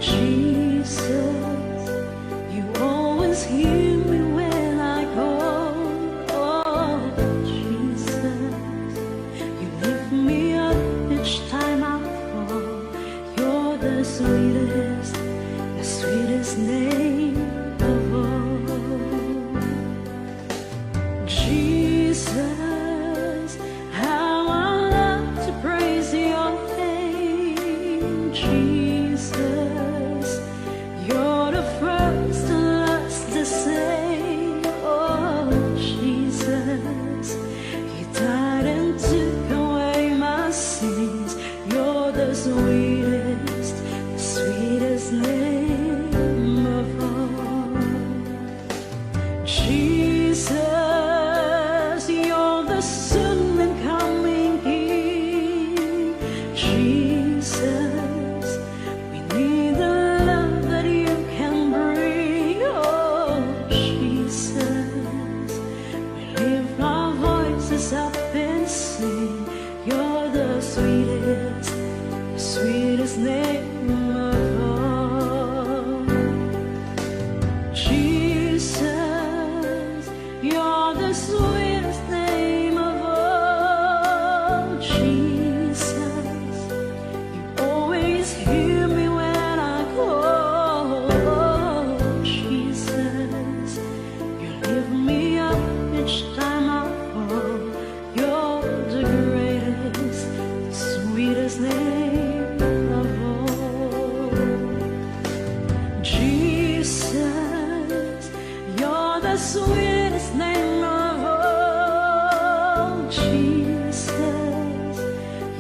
Jesus, you always hear me when I call. Oh, Jesus, you lift me up each time I fall. You're the sweetest name of all. Jesus, how I love to praise your name. Jesus, you're the first and last the same. Oh, Jesus, you died and took away my sins. You're the sweetest name of all. Jesus, you're the soon and coming King. Jesus, we need the love that you can bring. Oh, Jesus, we lift our voices up and sing. You're the sweetest name of all. Jesus, you're the sweetest name of all. Jesus, you always hear me when I call. Oh, Jesus, you lift me up each time I fall. You're the greatest, the sweetest name of all. Jesus, you're the sweetest name of all. Jesus,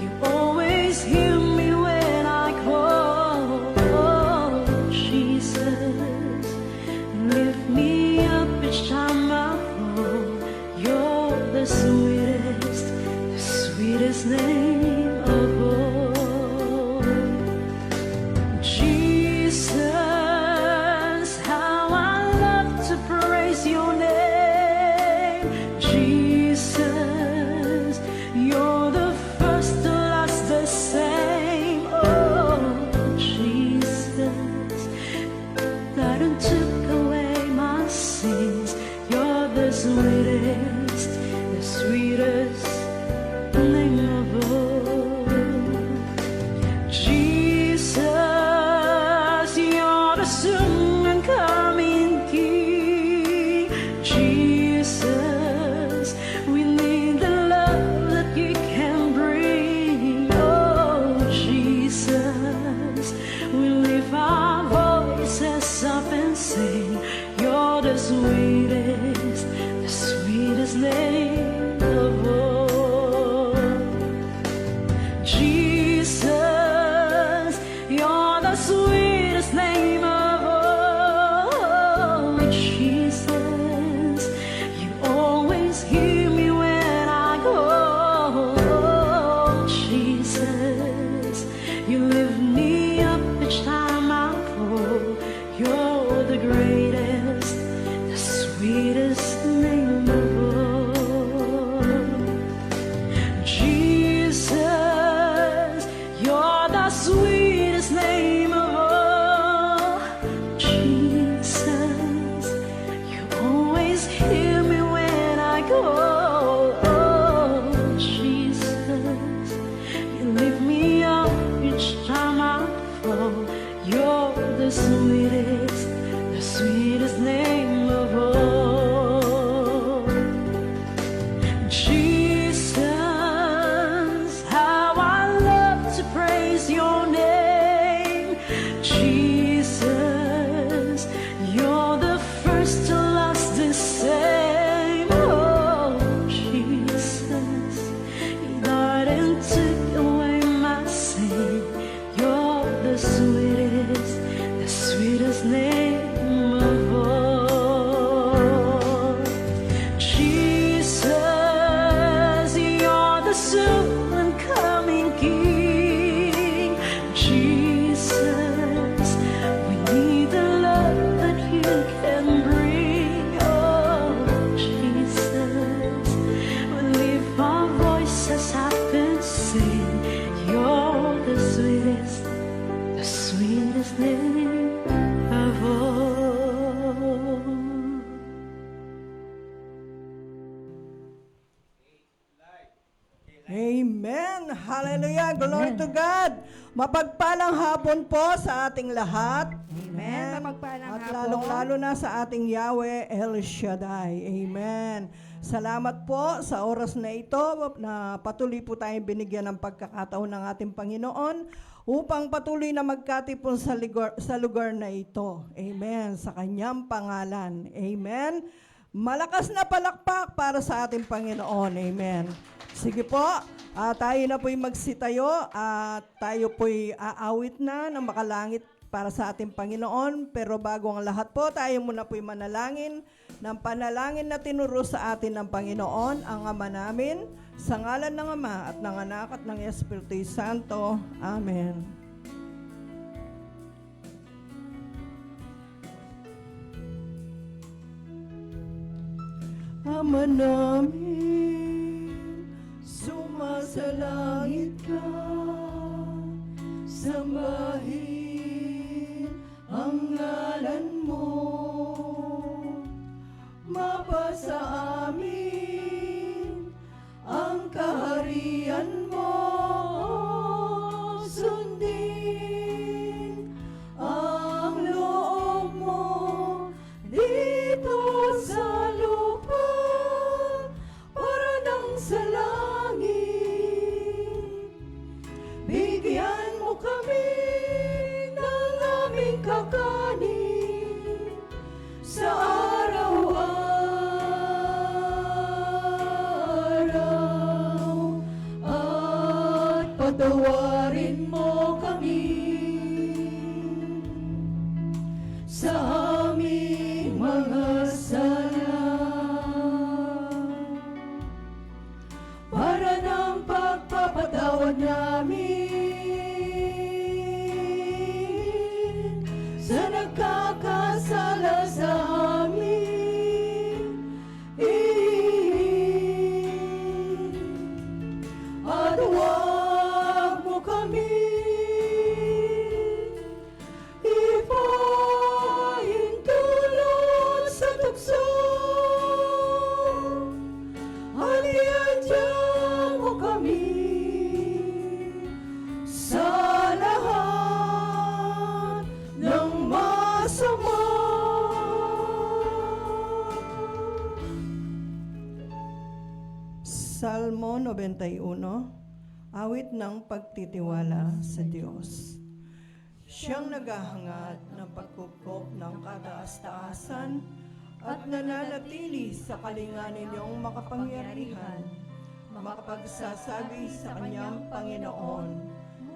you always hear me when I call. Oh, Jesus, lift me up each time I fall. You're the sweetest name of all. Jesus, how I love to praise your name. Jesus, you're the first to last the same. Oh, Jesus, that and took away my sins. You're the sweetest name of all. Jesus, you're the soon and coming King. Jesus, we need the love that you can bring. Oh, Jesus, we lift our voices up and sing. You're the sweetest name of all. Jesus, you're the sweetest name of all. Jesus, you always hear me when I call. Oh, Jesus, you lift me up each time I fall. You're the greatest, the sweetest name of all. Jesus, you're the sweetest name of all. Jesus, you always hear me when I call. Oh, Jesus, you lift me up each time I fall. You're the sweetest name of all. Jesus, how I love to praise your name. Jesus, you're the first to last the same. Oh, Jesus, you died and took away my sin. You're the sweetest name of all. Jesus, you're the soon and coming King. Glory to God. Mapagpalang hapon po sa ating lahat. Amen. Mapagpalang At hapon. lalong-lalo na sa ating Yahweh El Shaddai. Amen. Salamat po sa oras na ito na patuloy po tayong binigyan ng pagkakataon ng ating Panginoon upang patuloy na magkatipon sa lugar na ito. Amen. Sa kanyang pangalan. Amen. Malakas na palakpak para sa ating Panginoon. Amen. Sige po, tayo na po'y magsitayo at tayo po'y aawit na ng makalangit para sa ating Panginoon. Pero bago ang lahat po, tayo muna po'y manalangin ng panalangin na tinuro sa atin ng Panginoon, ang Ama namin, sa ngalan ng Ama at ng Anak at ng Espiritu Santo. Amen. Ama namin, sumasalangit ka, sambahin ang ngalan mo, mapasa amin ang kaharian mo, sundin ang loob mo dito sa lupa para nang sa langit. Bigyan mo kami ng aming kakanin sa araw-araw at patawarin mo kami sa aming mga sala para ng pagpapatawad namin sa nagkakasala sa amin. At huwag mo kami ipahintulot sa tukso, at iadya mo kami sa lahat ng masama. Salmo 91, awit ng pagtitiwala sa Diyos. Siyang naghahangad ng pagkupkop ng kataas-taasan at nananatili sa kalinganin niyong makapangyarihan, makapagsasabi sa kanyang Panginoon,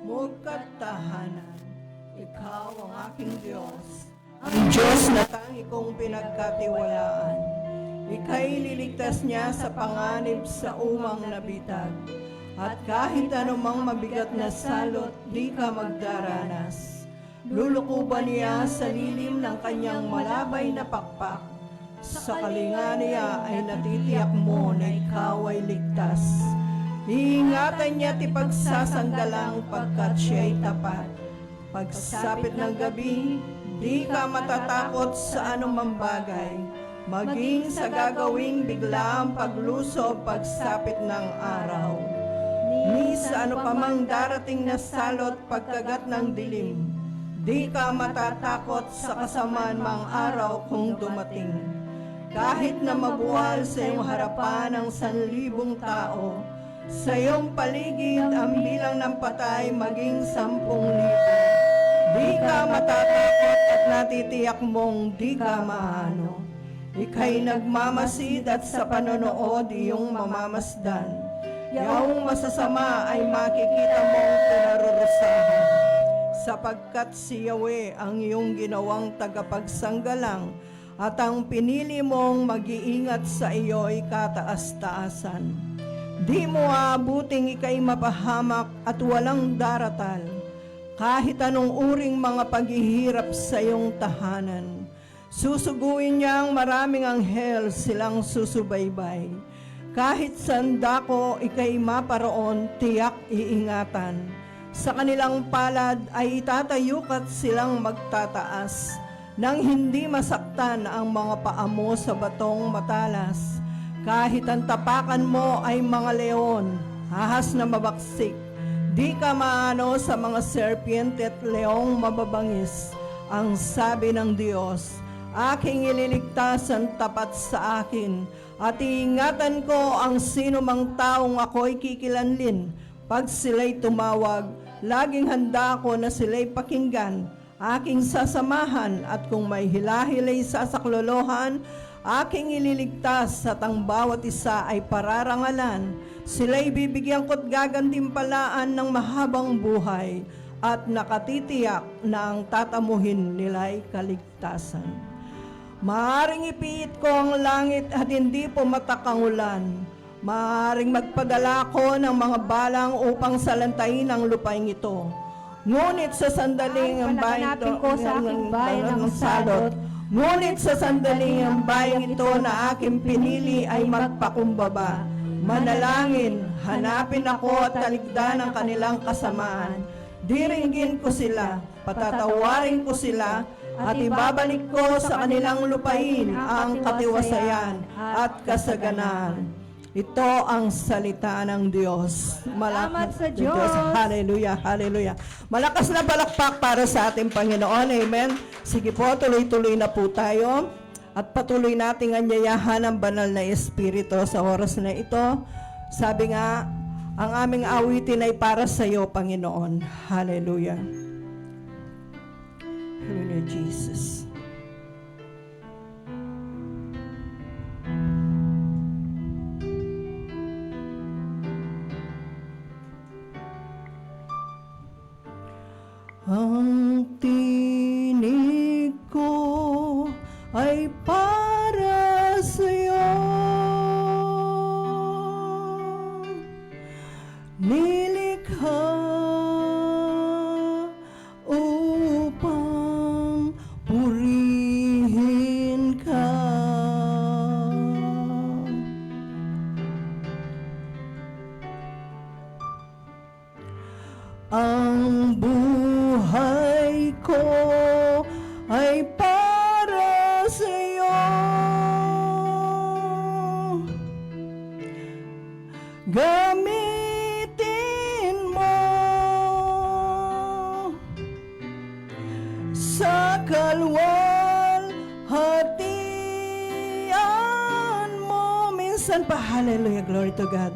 Mugkat tahanan, ikaw ang aking Diyos, ang Diyos na tangi kong pinagkatiwalaan. Ika'y liligtas niya sa panganib sa umang nabitag, at kahit anumang mabigat na salot, di ka magdaranas. Lulukuban niya sa lilim ng kanyang malabay na pakpak. Sa kalinga niya ay natitiyak mo na ikaw ay ligtas. Iingatan niya ti pagsasanggalang pagkat siya'y tapat. Pagsapit ng gabi, di ka matatakot sa anumang bagay. Maging sa gagawing biglaang paglusob pagsapit ng araw. Ni sa ano pamang darating na salot pagkagat ng dilim, di ka matatakot sa kasamaan mang araw kung dumating. Kahit na mabuwal sa iyong harapan ang 1,000 tao, sa iyong paligid ang bilang ng patay maging 10,000. Di ka matatakot at natitiyak mong di ka maano. Ika'y nagmamasid at sa panonood iyong mamamasdan. Yaong masasama ay makikita mong pinarurusahan. Sapagkat si Yahweh ang iyong ginawang tagapagsanggalang at ang pinili mong mag-iingat sa iyo ay kataas-taasan. Di mo aabuting ika'y mapahamak at walang daratal, kahit anong uring mga paghihirap sa iyong tahanan. Susuguin niya ang maraming anghel silang susubaybay. Kahit sandako ika'y maparoon, tiyak iingatan. Sa kanilang palad ay itatayukat silang magtataas, nang hindi masaktan ang mga paa mo sa batong matalas. Kahit ang tapakan mo ay mga leon, ahas na mabaksik, Di ka maano sa mga serpiente at leong mababangis. Ang sabi ng Diyos, aking ililigtas ang tapat sa akin, at iingatan ko ang sino mang taong ako'y kikilanlin. Pag sila'y tumawag, laging handa ako na sila'y pakinggan. Aking sasamahan, at kung may hilahilay sa saklolohan, aking ililigtas at ang bawat isa ay pararangalan. Sila'y bibigyan ko't gagantimpalaan ng mahabang buhay, at nakatitiyak na ang tatamuhin nila'y kaligtasan. Maaring ipiit ko ang langit at hindi pumatak ang ulan. Maaring magpadala ko ng mga balang upang salantain ang lupain ito. Ngunit sa sandaling ang bayan ito, ko sa aking bayan ng salot. Ngunit sa sandaling ang bayan ito na aking pinili ay magpakumbaba. Manalangin, hanapin ako at talikdan ang kanilang kasamaan. Diringgin ko sila, patatawarin ko sila, at ibabalik ko sa kanilang lupain ang katiwasayan at kasaganaan. Ito ang salita ng Diyos. Salamat sa Diyos. Hallelujah, hallelujah. Malakas na palakpak para sa ating Panginoon. Amen. Sige po, tuloy-tuloy na po tayo. At patuloy nating anyayahan ang banal na Espiritu sa oras na ito. Sabi nga, ang aming awitin ay para sa iyo, Panginoon. Hallelujah. Hallelujah, Jesus. Ang tinig ko ay para sa iyo. Nilikha upang purihin ka. Ang buhay ko ay para sa iyo. Gamitin mo sa kalwalhatian mo. Minsan pa, hallelujah, glory to God.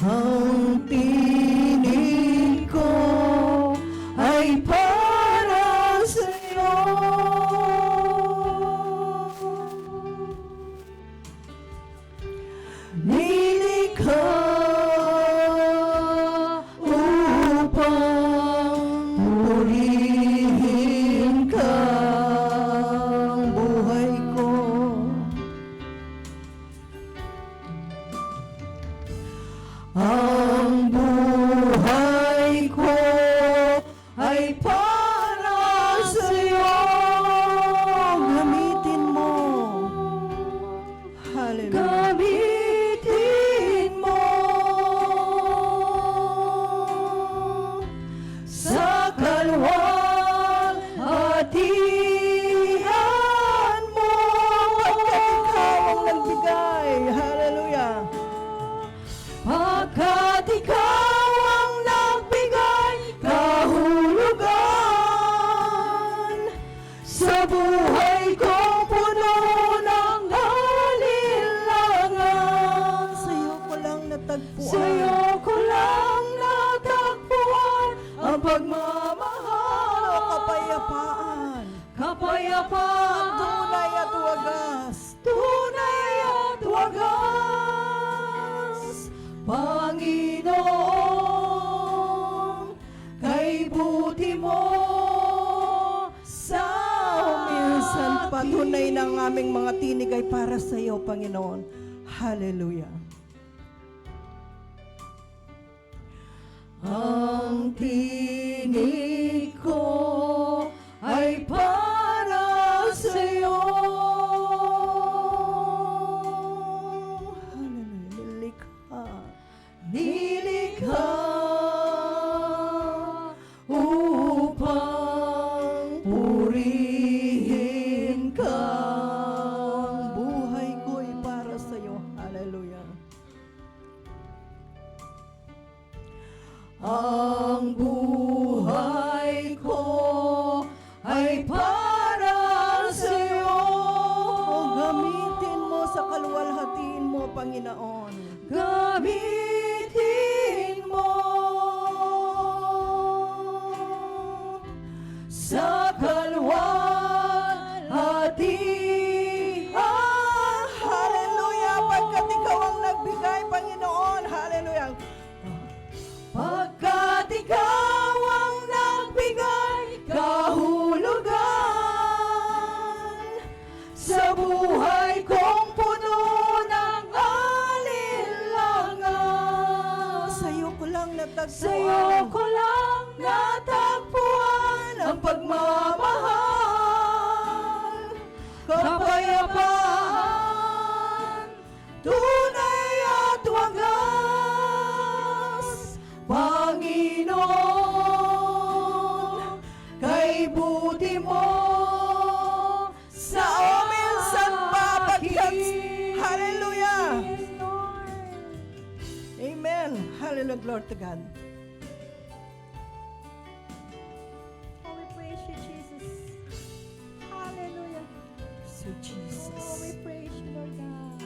Ang tinig ko ay para sa iyo. Nilikha upang purihin ka. Ang buhay ko ay para sa iyo. Gamitin mo. Hallelujah. Gamitin mo sa kalwalhatian mo. Pagkat ikaw ang nagbigay. Hallelujah. Pagkat ikaw ang nagbigay kahulugan sa buhay kong puno ng alinlangan. Sa'yo ko lang natagpuan. Sa'yo ko lang natagpuan ang pagmamahal o kapayapaan. Kapayapaan. Tunay at wagas. Tunay at wagas. Panginoon, kay buti mo sa minsan patunay ng aming mga tinig ay para sa iyo, Panginoon. Hallelujah. Ang tinig ko ay para sa iyo. Hallelujah. Nilikha upang purihin ka. Ang buhay ko ay para sa iyo. Hallelujah. gamitin mo sa kalwalhatian. Hallelujah! Pagkat ikaw ang nagbigay, Panginoon. Hallelujah! Pagkat ikaw ang nagbigay kahulugan sa buhay kong puno ng alinlangan. Sa'yo ko lang natagpuan. Sa'yo ko lang natagpuan ang pagmamahal, kapayapaan, tunay at wagas, Panginoon, kay buti mo sa amin pagkat. Hallelujah! Amen. Hallelujah. Glory to God. Oh, we praise you, Jesus. Hallelujah. So Oh, Jesus. we praise you, Lord God.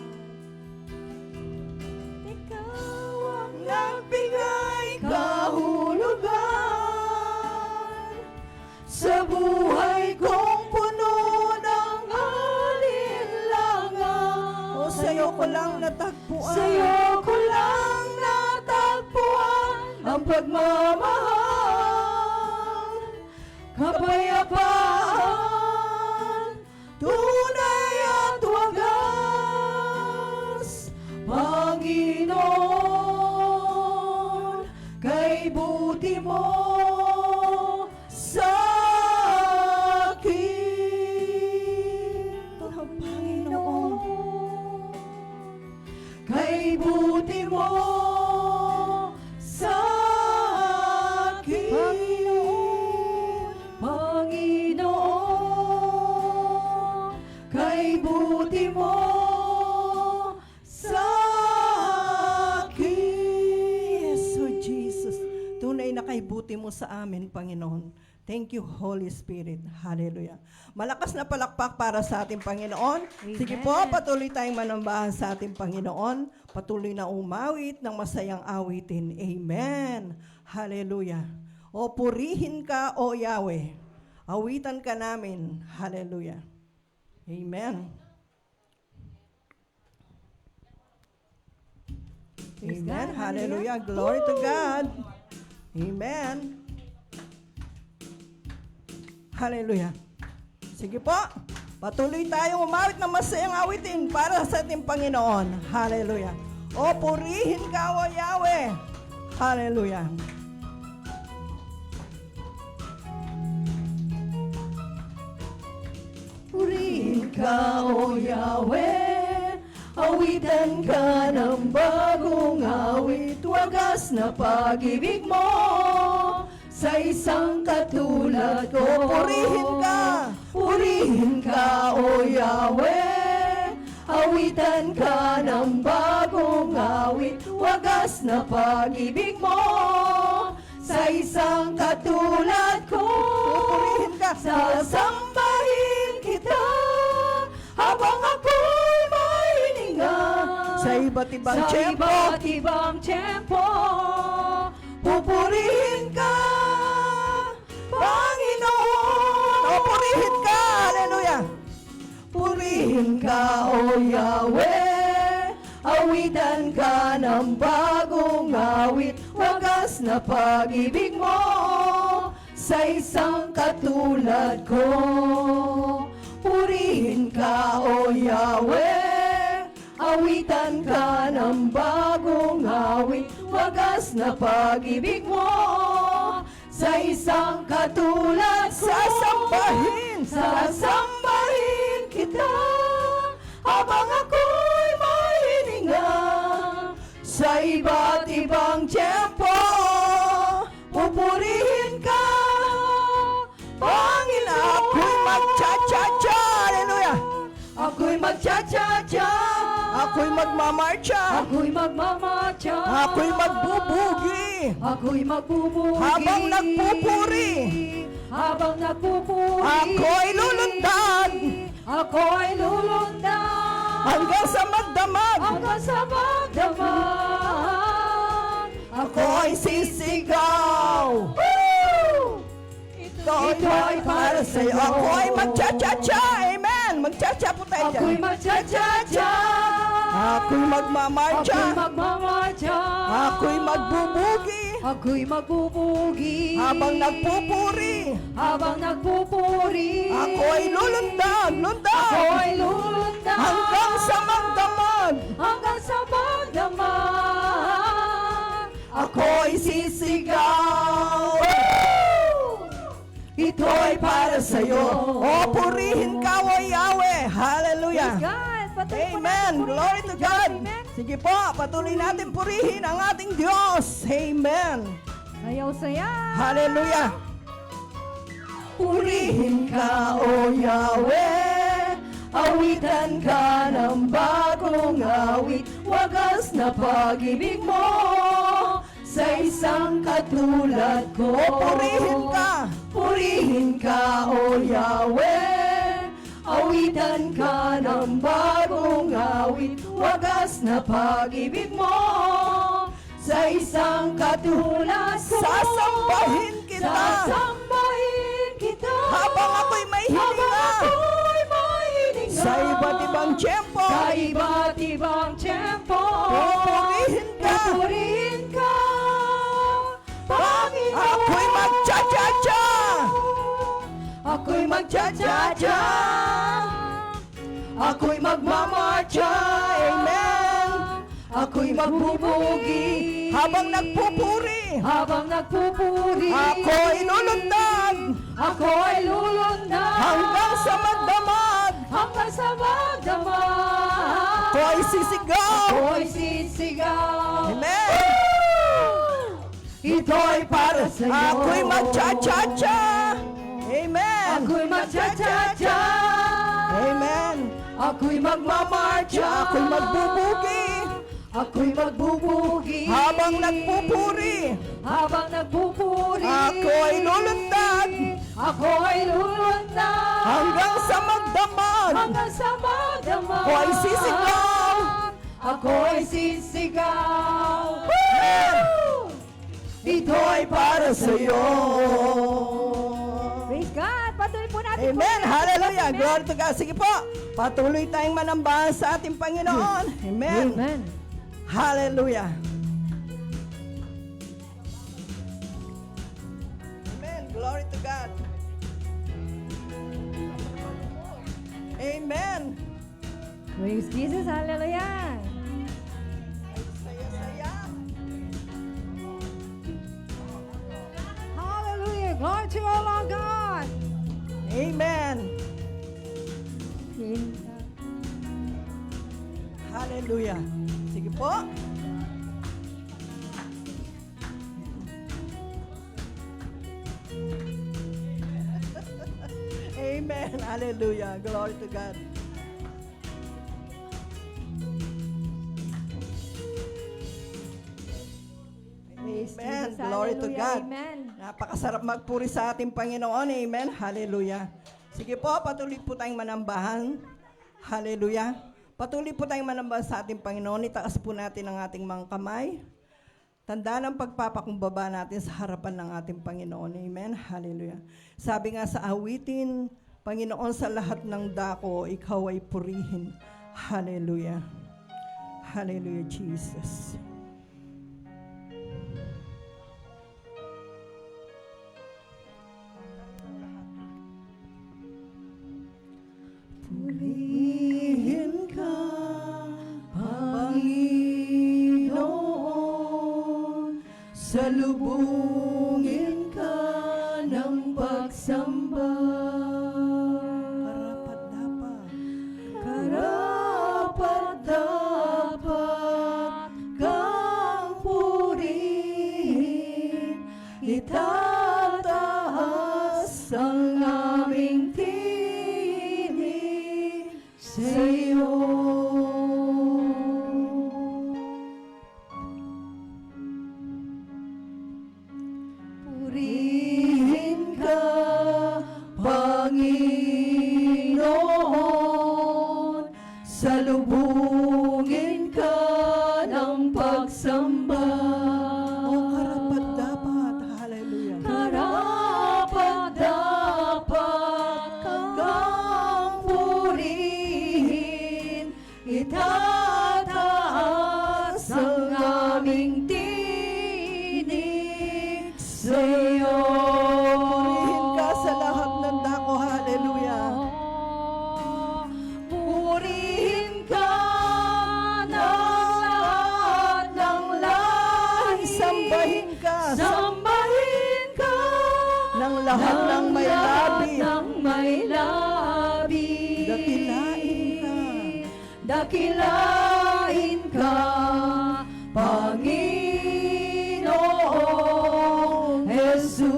Ikaw ang Nagbigay kahulugan sa buhay kong puno ng alinlangan. O sa'yo ko lang natagpuan. Sa'yo ko lang natagpuan ang pagmamahal, kapayapaan, tunay at wagas, Panginoon, kay buti mo sa akin. Panginoon, kay buti mo sa akin. Panginoon, kay buti mo sa akin. Yes, oh Jesus. Tunay na kay buti mo sa amin, Panginoon. Thank you, Holy Spirit. Hallelujah. Malakas na palakpak para sa ating Panginoon. Sige po, patuloy tayong manambahan sa ating Panginoon. Patuloy na umawit ng masayang awitin. Amen. Hallelujah. O purihin ka, O Yahweh. Awitan ka namin. Hallelujah. Amen. Amen. Hallelujah. Glory to God. Amen. Hallelujah. Sige po. Patuloy tayong umawit ng masayang awitin para sa ating Panginoon. Hallelujah. O purihin ka, O Yahweh. Hallelujah. Purihin ka, O Yahweh, awitan ka ng bagong awit, wagas na pag-ibig mo sa isang katulad ko. Purihin ka, O Yahweh, awitan ka ng bagong awit, wagas na pag-ibig mo sa isang katulad ko. Purihin ka. Sasambahin kita habang ako'y may hininga sa iba't ibang tiyempo. Sa iba't ibang tiyempo, pupurihin ka, Panginoon. O purihin ka, hallelujah. Purihin ka, O Yahweh, awitan ka ng bagong awit, wagas na pag-ibig mo sa isang katulad ko. Purihin ka, O Yahweh, awitan ka ng bagong awit, wagas na pag-ibig mo sa isang katulad ko. Sasambahin kita habang ako'y may hininga sa iba't ibang tiyempo. Pupurihin ka, Panginoon. Ako'y magcha-cha-cha. Hallelujah. Ako'y magcha-cha-cha. Ako'y magmamarcha. Ako'y magmamarcha. Ako'y magbubugi. Ako'y magbubugi. Habang nagpupuri. Habang nagpupuri. Ako'y lulundag. Ako'y lulundag. hanggang sa magdamag. hanggang sa magdamag. Ako'y sisigaw. Ito'y para sa'yo. Ako'y magcha-cha-cha. Amen. Magcha-cha po tayo Ako'y dyan. magcha-cha-cha. Ako'y magmamarcha. Ako'y magmamarcha. Ako'y magbubugi. Ako'y magbubugi. Habang nagpupuri. Habang nagpupuri. Ako'y lulundag. Lundag. Ako'y lulundag. Hanggang sa magdamag. Hanggang sa magdamag. Ako'y sisigaw. Ito'y para sa'yo. O purihin ka, O Yahweh. Hallelujah. Praise God. Patuloy po Amen. natin purihin Glory ang to Diyos. God. Amen. Sige po, patuloy natin purihin ang ating Diyos. Amen. Sayaw-saya. Hallelujah. Purihin ka, O Yahweh. Awitan ka ng bagong awit. Wagas na pag-ibig mo sa isang katulad ko. Purihin ka. Purihin ka, O Yahweh. Awitan ka ng bagong awit. Wagas na pag-ibig mo sa isang katulad ko. Sasambahin kita. Sasambahin kita. Habang ako'y may Habang hininga. ako'y may hininga. Sa iba't ibang tiyempo. Sa iba't ibang tiyempo. Pupurihin ka. Pupurihin ka. Panginoon. Ako'y magcha-cha-cha. Ako'y magcha-cha-cha. Ako'y magmamarcha. Amen. Ako'y magbubugi. Habang nagpupuri. Habang nagpupuri. Ako'y lulundag. Ako'y lulundag. Hanggang sa magdamag. Hanggang sa magdamag. Ako'y sisigaw. Ako'y sisigaw. Amen. Ito'y para sa'yo. Ako'y magcha-cha-cha. Amen. Ako'y magcha-cha-cha. Amen. Ako'y magmamarcha. Ako'y magbubugi. Ako'y magbubugi. Habang nagpupuri. Habang nagpupuri. Ako'y lulundag. Ako'y lulundag. Hanggang sa magdamag. Hanggang sa magdamag. Ako'y sisigaw. Ako'y sisigaw. Amen. Ito'y para sa'yo. Praise God. Patuloy po natin. Amen. Hallelujah. Glory to God. Sige po. Patuloy tayong manambahan sa ating Panginoon. Amen. Amen. Hallelujah. Amen. Glory to God. Amen. Praise Jesus. Hallelujah. Saya-saya. Hallelujah. Glory to our Lord God. Amen. Hallelujah. Sige po. Amen. Hallelujah. Glory to God. Praise Amen. Jesus. Glory to Hallelujah. God. Amen. Napakasarap magpuri sa ating Panginoon. Amen. Hallelujah. Sige po, patuloy po tayong manambahan. Hallelujah. Patuloy po tayong manambahan sa ating Panginoon. Itaas po natin ang ating mga kamay. Tanda ng pagpapakumbaba natin sa harapan ng ating Panginoon. Amen. Hallelujah. Sabi nga sa awitin, Panginoon, sa lahat ng dako, ikaw ay purihin. Hallelujah. Hallelujah, Jesus. Purihin ka, Panginoon, salubungin ka ng pagsamba. Karapat-dapat kang purihin, itataas ang aming tinig sa'yo. Purihin ka, lahat ng may labi. ng may labi. Dakilain ka, Panginoong Jesus.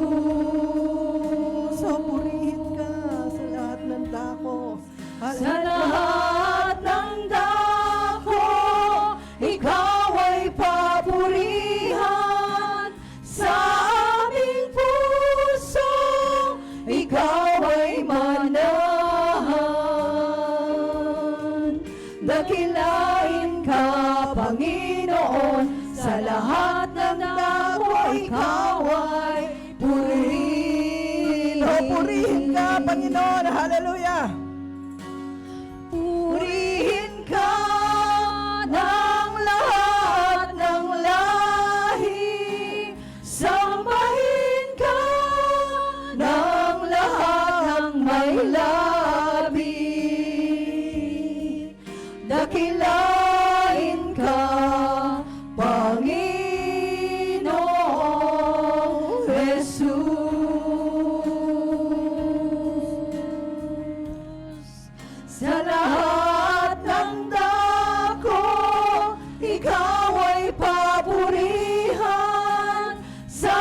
So, purihin ka sa lahat ng dako. Sa lahat ng dako, ikaw ay papurihan. Sa aming puso, ikaw ay manahan. Dakilain ka, Panginoon, sa lahat ng dako, ikaw ay purihin. So, purihin ka, Panginoon. Hallelujah. Purihin ka ng lahat ng lahi. Sambahin ka ng lahat ng may labi. Dakilain ka, Panginoong Jesus. Sa lahat ng dako, ikaw ay papurihan. Sa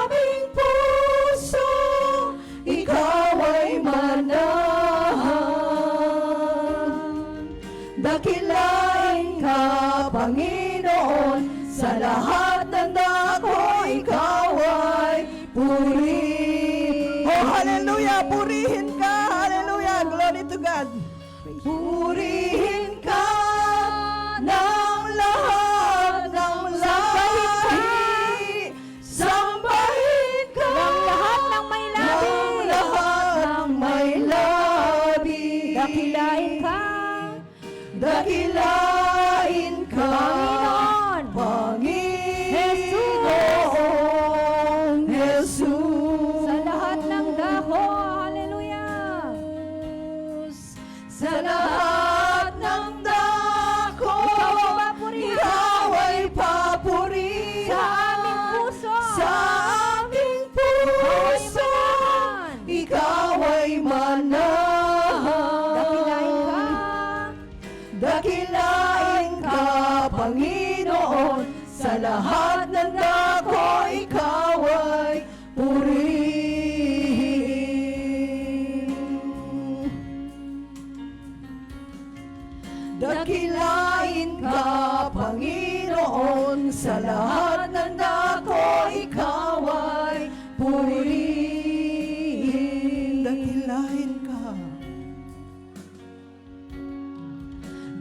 aming puso, ikaw ay manahan. Dakilain ka, Panginoon, sa lahat ng dako, ikaw ay purihin. Oh, hallelujah. Purihin ka. Hallelujah. Glory to God. Purihin ka ng lahat ng lahi. Sambahin ka ng lahat ng may labi. Ng lahat ng may labi. Dakilain ka. Dakilain ka. Panginoon Jesus. Sa lahat ng dako. Hallelujah. Sa lahat ng dako, ikaw ay papurihan. Sa aming puso, ikaw ay manahan. Dakilain ka, Panginoon, sa lahat ng dako, ikaw ay purihin. Dakilain ka, Panginoon, sa lahat ng dako, ikaw ay purihin. Dakilain ka.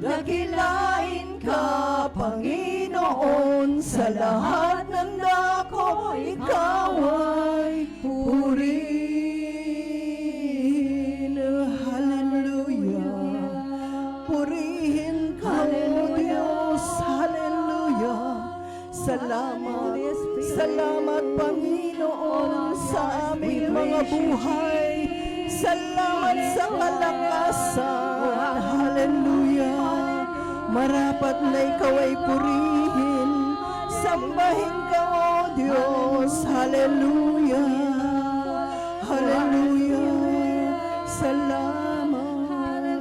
Dakilain ka, Panginoon, sa lahat ng dako, ikaw ay purihin. Hallelujah. Purihin ka, O Diyos. Hallelujah. Salamat. Salamat, Panginoon, sa aming mga buhay. Salamat sa kalakasan. Hallelujah. Marapat na ikaw ay purihin. Sambahin ka, O Diyos. Hallelujah. Hallelujah. Salamat.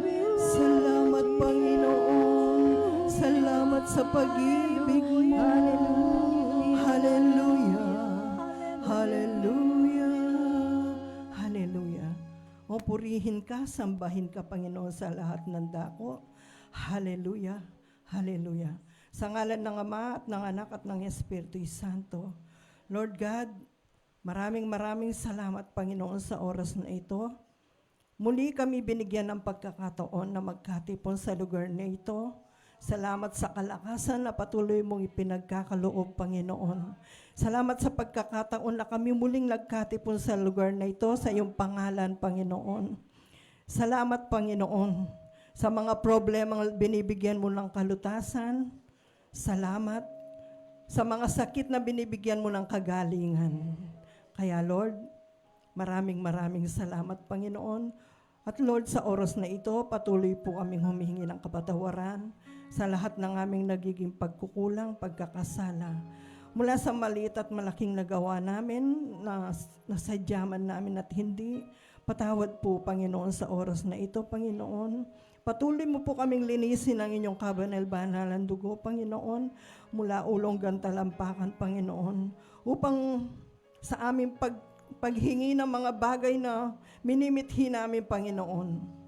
Salamat, Panginoon. Salamat sa pag-ibig mo. Hallelujah. Hallelujah. Hallelujah. O purihin ka, sambahin ka, Panginoon, sa lahat ng dako. Hallelujah. Hallelujah. Sa ngalan ng Ama at ng Anak at ng Espiritu Santo. Lord God, maraming salamat, Panginoon, sa oras na ito. Muli kami binigyan ng pagkakataon na magkatipon sa lugar na ito. Salamat sa kalakasan na patuloy mong ipinagkakaloob, Panginoon. Salamat sa pagkakataon na kami muling nagkatipon sa lugar na ito sa iyong pangalan, Panginoon. Salamat, Panginoon, sa mga problemang binibigyan mo ng kalutasan. Salamat sa mga sakit na binibigyan mo ng kagalingan. Kaya, Lord, maraming salamat, Panginoon. At Lord, sa oras na ito, patuloy po kaming humihingi ng kapatawaran sa lahat ng aming nagiging pagkukulang, pagkakasala. mula sa maliit at malaking nagawa namin, na nasadyaman namin at hindi. Patawad po, Panginoon, sa oras na ito, Panginoon. Patuloy mo po kaming linisin ang inyong kabanal-banalan dugo, Panginoon, mula ulong gantalampakan, Panginoon, upang sa aming paghingi ng mga bagay na minimithi namin, Panginoon,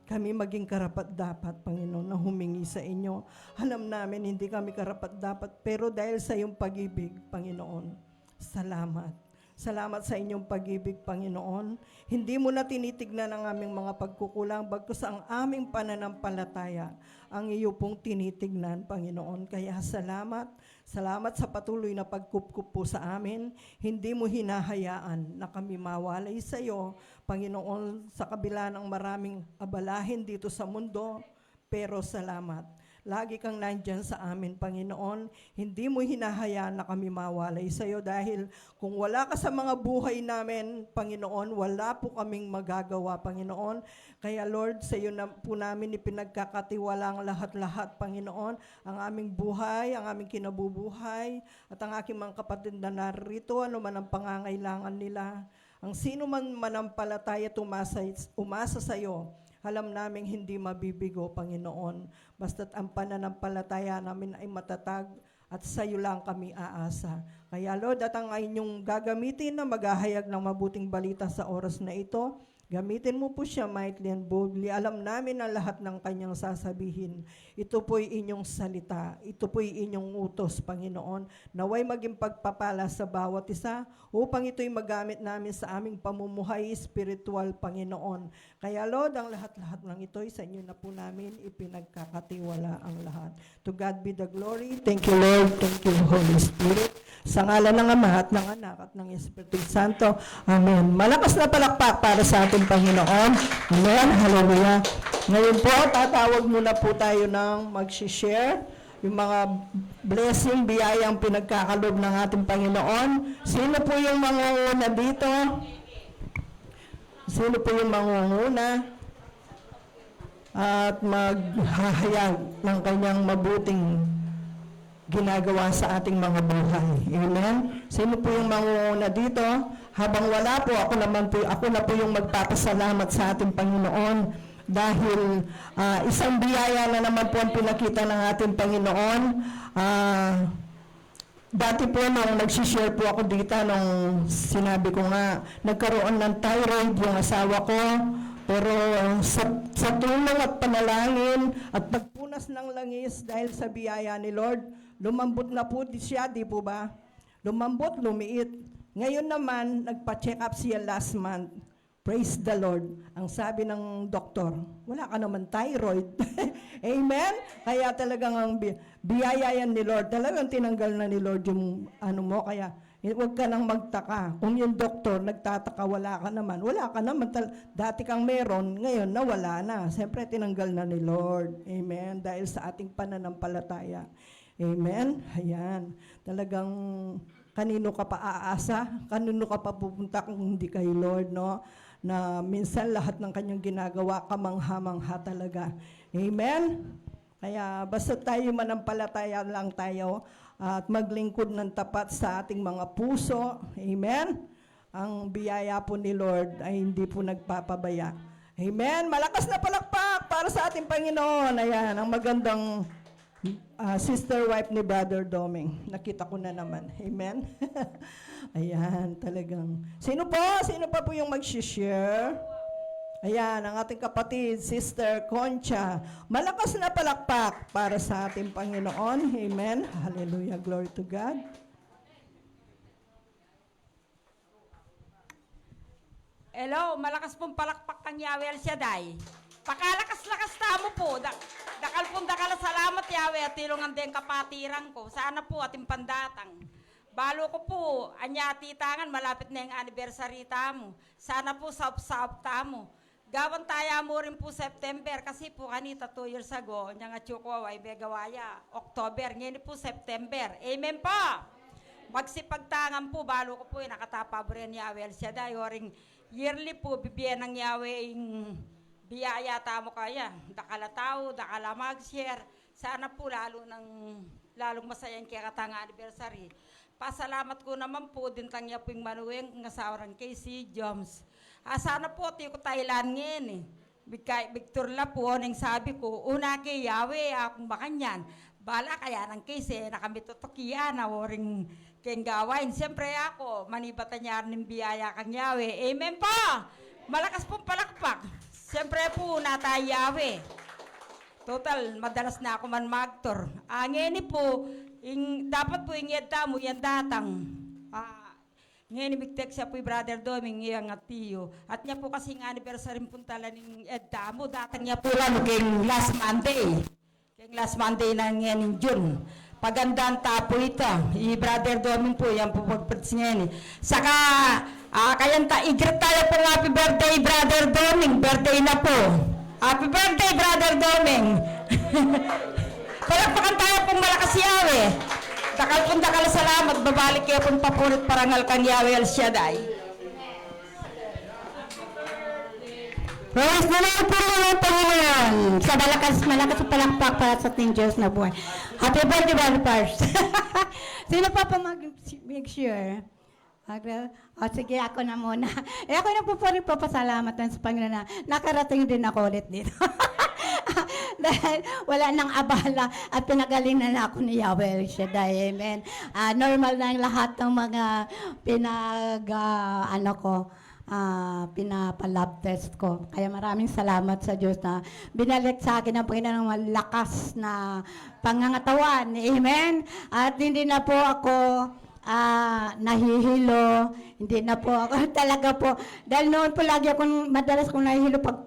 kami maging karapat-dapat, Panginoon, na humingi sa inyo. Alam namin hindi kami karapat-dapat, pero dahil sa iyong pag-ibig, Panginoon, salamat. Salamat sa inyong pag-ibig, Panginoon. Hindi mo na tinitignan ang aming mga pagkukulang, bagkus ang aming pananampalataya ang iyo pong tinitignan, Panginoon. Kaya salamat. Salamat sa patuloy na pagkupkup po sa amin. Hindi mo hinahayaan na kami mawalay sa iyo, Panginoon, sa kabila ng maraming abalahin dito sa mundo. Pero salamat. Lagi kang nandyan sa amin, Panginoon. Hindi mo hinahayaan na kami mawalay sa iyo dahil kung wala ka sa mga buhay namin, Panginoon, wala po kaming magagawa, Panginoon. Kaya Lord, sa iyo na po namin ipinagkakatiwala ang lahat-lahat, Panginoon. Ang aming buhay, ang aming kinabubuhay, at ang aking mga kapatid na narito, ano man ang pangangailangan nila. Ang sino man manampalataya umasa sa iyo, alam namin hindi mabibigo, Panginoon. Basta't ang pananampalataya namin ay matatag at sa iyo lang kami aasa. Kaya Lord, at ang inyong gagamitin na maghahayag ng mabuting balita sa oras na ito, gamitin mo po siya mightily and boldly. Alam namin ang lahat ng kanyang sasabihin. Ito po'y inyong salita. Ito po'y inyong utos, Panginoon. Naway maging pagpapala sa bawat isa upang ito'y magamit namin sa aming pamumuhay spiritual, Panginoon. Kaya Lord, ang lahat-lahat ng ito'y sa inyo na po namin ipinagkakatiwala ang lahat. To God be the glory. Thank you, Lord. Thank you, Holy Spirit. Sa ngalan ng Ama at ng Anak at ng Espiritu Santo. Amen. Malakas na palakpak para sa ating Panginoon. Amen. Hallelujah. Ngayon po, tatawag muna po tayo ng mag-share yung mga blessing, biyayang pinagkakalob ng ating Panginoon. Sino po yung mangunguna dito? Sino po yung mangunguna? At maghahayag ng kanyang mabuting ginagawa sa ating mga buhay. Amen? Sino po yung mangunguna dito? Habang wala po, ako na po yung magpapasalamat sa ating Panginoon dahil isang biyaya na naman po ang pinakita ng ating Panginoon. Dati po nung nagsishare po ako dito, nung sinabi ko nga, nagkaroon ng thyroid yung asawa ko, pero sa tulong at panalangin at pagpunas ng langis dahil sa biyaya ni Lord, lumambot na po siya, di po ba? Lumambot, lumiit. Ngayon naman, nagpa-check up siya last month. Praise the Lord. Ang sabi ng doktor, wala ka naman thyroid. Amen? Kaya talagang ang biyaya yan ni Lord. Talagang tinanggal na ni Lord yung ano mo. Kaya huwag ka nang magtaka. Kung yung doktor nagtataka, wala ka naman. Wala ka naman. Dati kang meron, ngayon nawala na. Siyempre, tinanggal na ni Lord. Amen? Dahil sa ating pananampalataya. Amen? Ayan. Talagang kanino ka pa aasa? Kanino ka pa pupunta kung hindi kay Lord, no? Na minsan lahat ng kanyang ginagawa, kamangha-mangha talaga. Amen? Kaya basta tayo manampalataya lang tayo at maglingkod ng tapat sa ating mga puso. Amen? Ang biyaya po ni Lord ay hindi po nagpapabaya. Amen? Malakas na palakpak para sa ating Panginoon. Ayan, ang magandang sister wife ni Brother Doming. Nakita ko na naman. Amen? Ayan, talagang. Sino pa po yung mag-share? Ayan, ang ating kapatid, Sister Concha. Malakas na palakpak para sa ating Panginoon. Amen? Hallelujah. Glory to God. Hello, malakas pong palakpak kang Yahweh El Shaddai. Pakalakas-lakas tamo po. Dakal pong dakal salamat Yahweh at tilungan din kapatiran ko. Sana po ating pandatang. Balo ko po, anya titangan, malapit na yung anniversary tamo. Sana po saop-saop tamo. Gawan taya mo rin po September kasi po kanita 2 years ago, niya nga tsukwa ay begawaya. October, ngayon po September. Amen po! Magsipagtangan po, balo ko po, nakatapa po rin Yahweh El Shaddai. Oring yearly po, bibigyan ng Yahweh yung biyaya tamo kaya. Dakala tao, dakala mag-share. Sana po lalong masaya yung kaya katanga anniversary. pasalamat ko naman po din tangya po yung manuwing ng asawa kay si Joms. Sana po ti ko Thailand ngayon eh. Victor la po, nang sabi ko, una kay Yahweh, akong makanyan. Bala kaya nang kaysi, nakambitutokiya na waring keng gawain. Siyempre ako, manibatan niya ng biyaya kang Yahweh. Amen po! Malakas pong palakpak. Siyempre po, natay Yahweh. Total, madalas na ako man magtor. Ngayon po, dapat po yung yadda mo, yan datang. Ngayon, ibigtek siya po yung Brother Doming, iyang at tiyo. At niya po kasing anniversary puntala ng yadda mo, datang niya po lang keng last Monday. Keng last Monday na ngayon in June. Pagandang tapo ito. I-Brother Doming po, yan po pagpats ngayon. Saka, kayanta, i-greet tayo po happy birthday, Brother Doming. Birthday na po. Happy birthday, Brother Doming. Palagpakan tayo pong malakas Yahweh. Dakal pong dakal salamat. Babalik kayo pong papunit parangal kang Yahweh El Shaddai. Praise the Lord po ng Panginoon. Sa malakas palakpak para sa ating Diyos na buhay. Happy birthday, Brother Pars. Sino pa mag-make sure? Sige, ako na muna. Ako na po rin papasalamat sa Panginoon na nakarating din ako ulit dito. Dahil wala nang abala at pinagalingan na ako ni Yahweh El Shaddai. Amen. Normal na lahat ng mga pinapalab test ko. Kaya maraming salamat sa Diyos na binalik sa akin ang Panginoon ng malakas na pangangatawan. Amen. At hindi na po ako nahihilo, hindi na po ako talaga po. Dahil noon po lagi akong, madalas kong nahihilo pag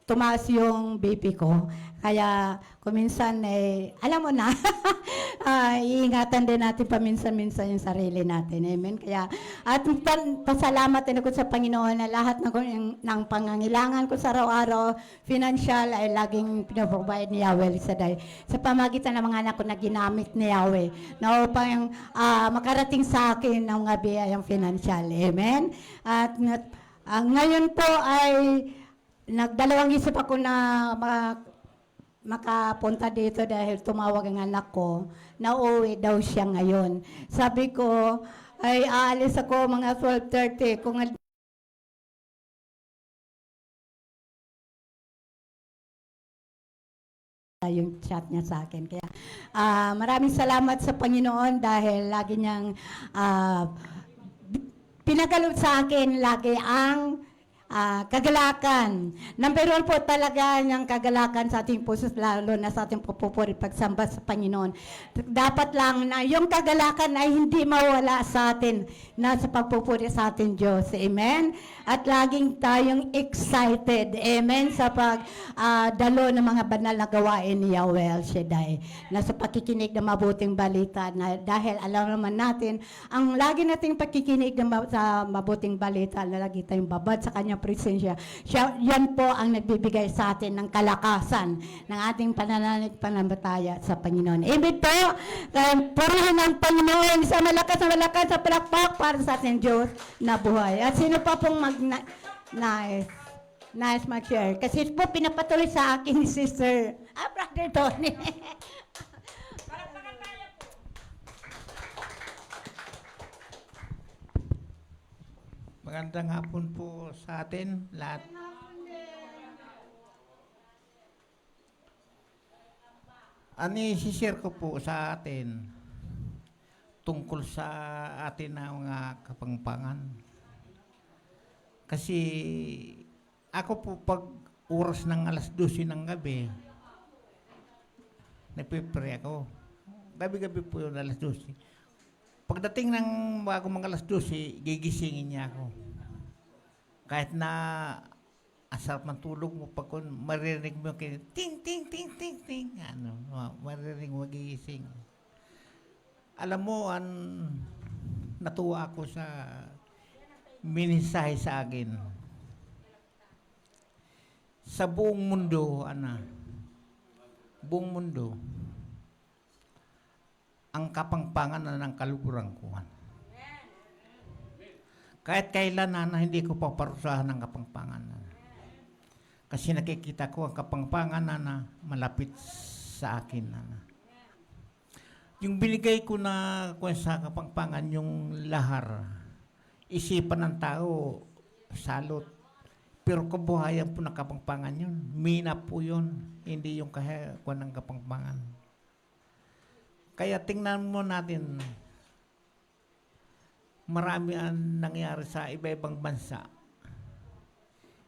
tumaas yung BP ko. Kaya kuminsan alam mo na, iingatan din natin paminsan-minsan yung sarili natin. Amen? Kaya, at pasalamat din ako sa Panginoon na lahat ng pangangailangan ko sa araw-araw, financial, ay laging pinaprovide ni Yahweh El Shaddai. Sa pamagitan ng mga anak ko na ginamit ni Yahweh, na upang makarating sa akin ang mga biyayang financial. Amen? At ngayon po ay nagdalawang isip ako na makapunta dito dahil tumawag ang anak ko na uuwi daw siya ngayon. Sabi ko, ay aalis ako mga 12:30. Kung yung chat niya sa akin. Kaya maraming salamat sa Panginoon dahil lagi niyang pinagalot sa akin lagi ang kagalakan. Number 1 po talaga niyang kagalakan sa ating puso, lalo na sa ating pupupuri pagsamba sa Panginoon. Dapat lang na yung kagalakan ay hindi mawala sa atin na sa pagpupuri sa ating Diyos. Amen? At laging tayong excited. Amen? Sa pagdalo ng mga banal na gawain ni Yahweh El Shaddai. Na sa pakikinig ng mabuting balita. Na dahil alam naman natin, ang lagi nating pakikinig sa mabuting balita, na lagi tayong babad sa kanya presensya. Yan po ang nagbibigay sa atin ng kalakasan ng ating pananampalataya sa Panginoon. Amen po. Purihin ang Panginoon sa malakas sa palakpak para sa ating Diyos na buhay. At sino pa pong nice mag-share? Kasi po pinapatuloy sa akin ni Sister Brother Tony. Magandang hapon po sa atin lahat. I-share ko po sa atin tungkol sa atin na mga kapangpangan. Kasi ako po pag oras ng alas 12 ng gabi, nagpipre ako. Gabi-gabi po yun alas 12. Pagdating ng bago mga alas 12, gigisingin niya ako. Kahit na asarap ng tulog mo, pag maririnig mo yung ting, ting, ting, ting, ting, maririnig mo gigising. Alam mo, natuwa ako sa minisahe sa akin. Sa buong mundo, buong mundo, ang kapangpangan na ng kaluguran ko. Kahit kailan hindi ko paparusahan ng kapangpangan. Kasi nakikita ko ang kapangpangan na malapit sa akin. Yung binigay ko na kung sa Kapampangan, yung lahar, isipan ng tao, salot. Pero kabuhayan po ng Kapampangan yun. Mina po yun. Hindi yung kuwan ng Kapampangan. Kaya tingnan mo natin, marami ang nangyari sa iba-ibang bansa.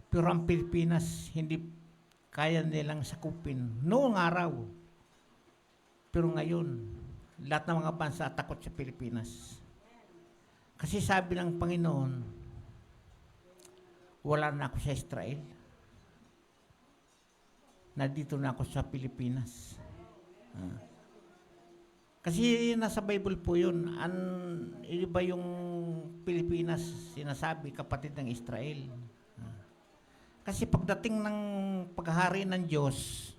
Pero ang Pilipinas, hindi kaya nilang sakupin. Noong araw. Pero ngayon, lahat ng mga bansa takot sa Pilipinas. Kasi sabi ng Panginoon, wala na ako sa Israel. Nandito na ako sa Pilipinas. Kasi nasa Bible po yun. Iba yung Pilipinas, sinasabi, kapatid ng Israel. Kasi pagdating ng paghahari ng Diyos,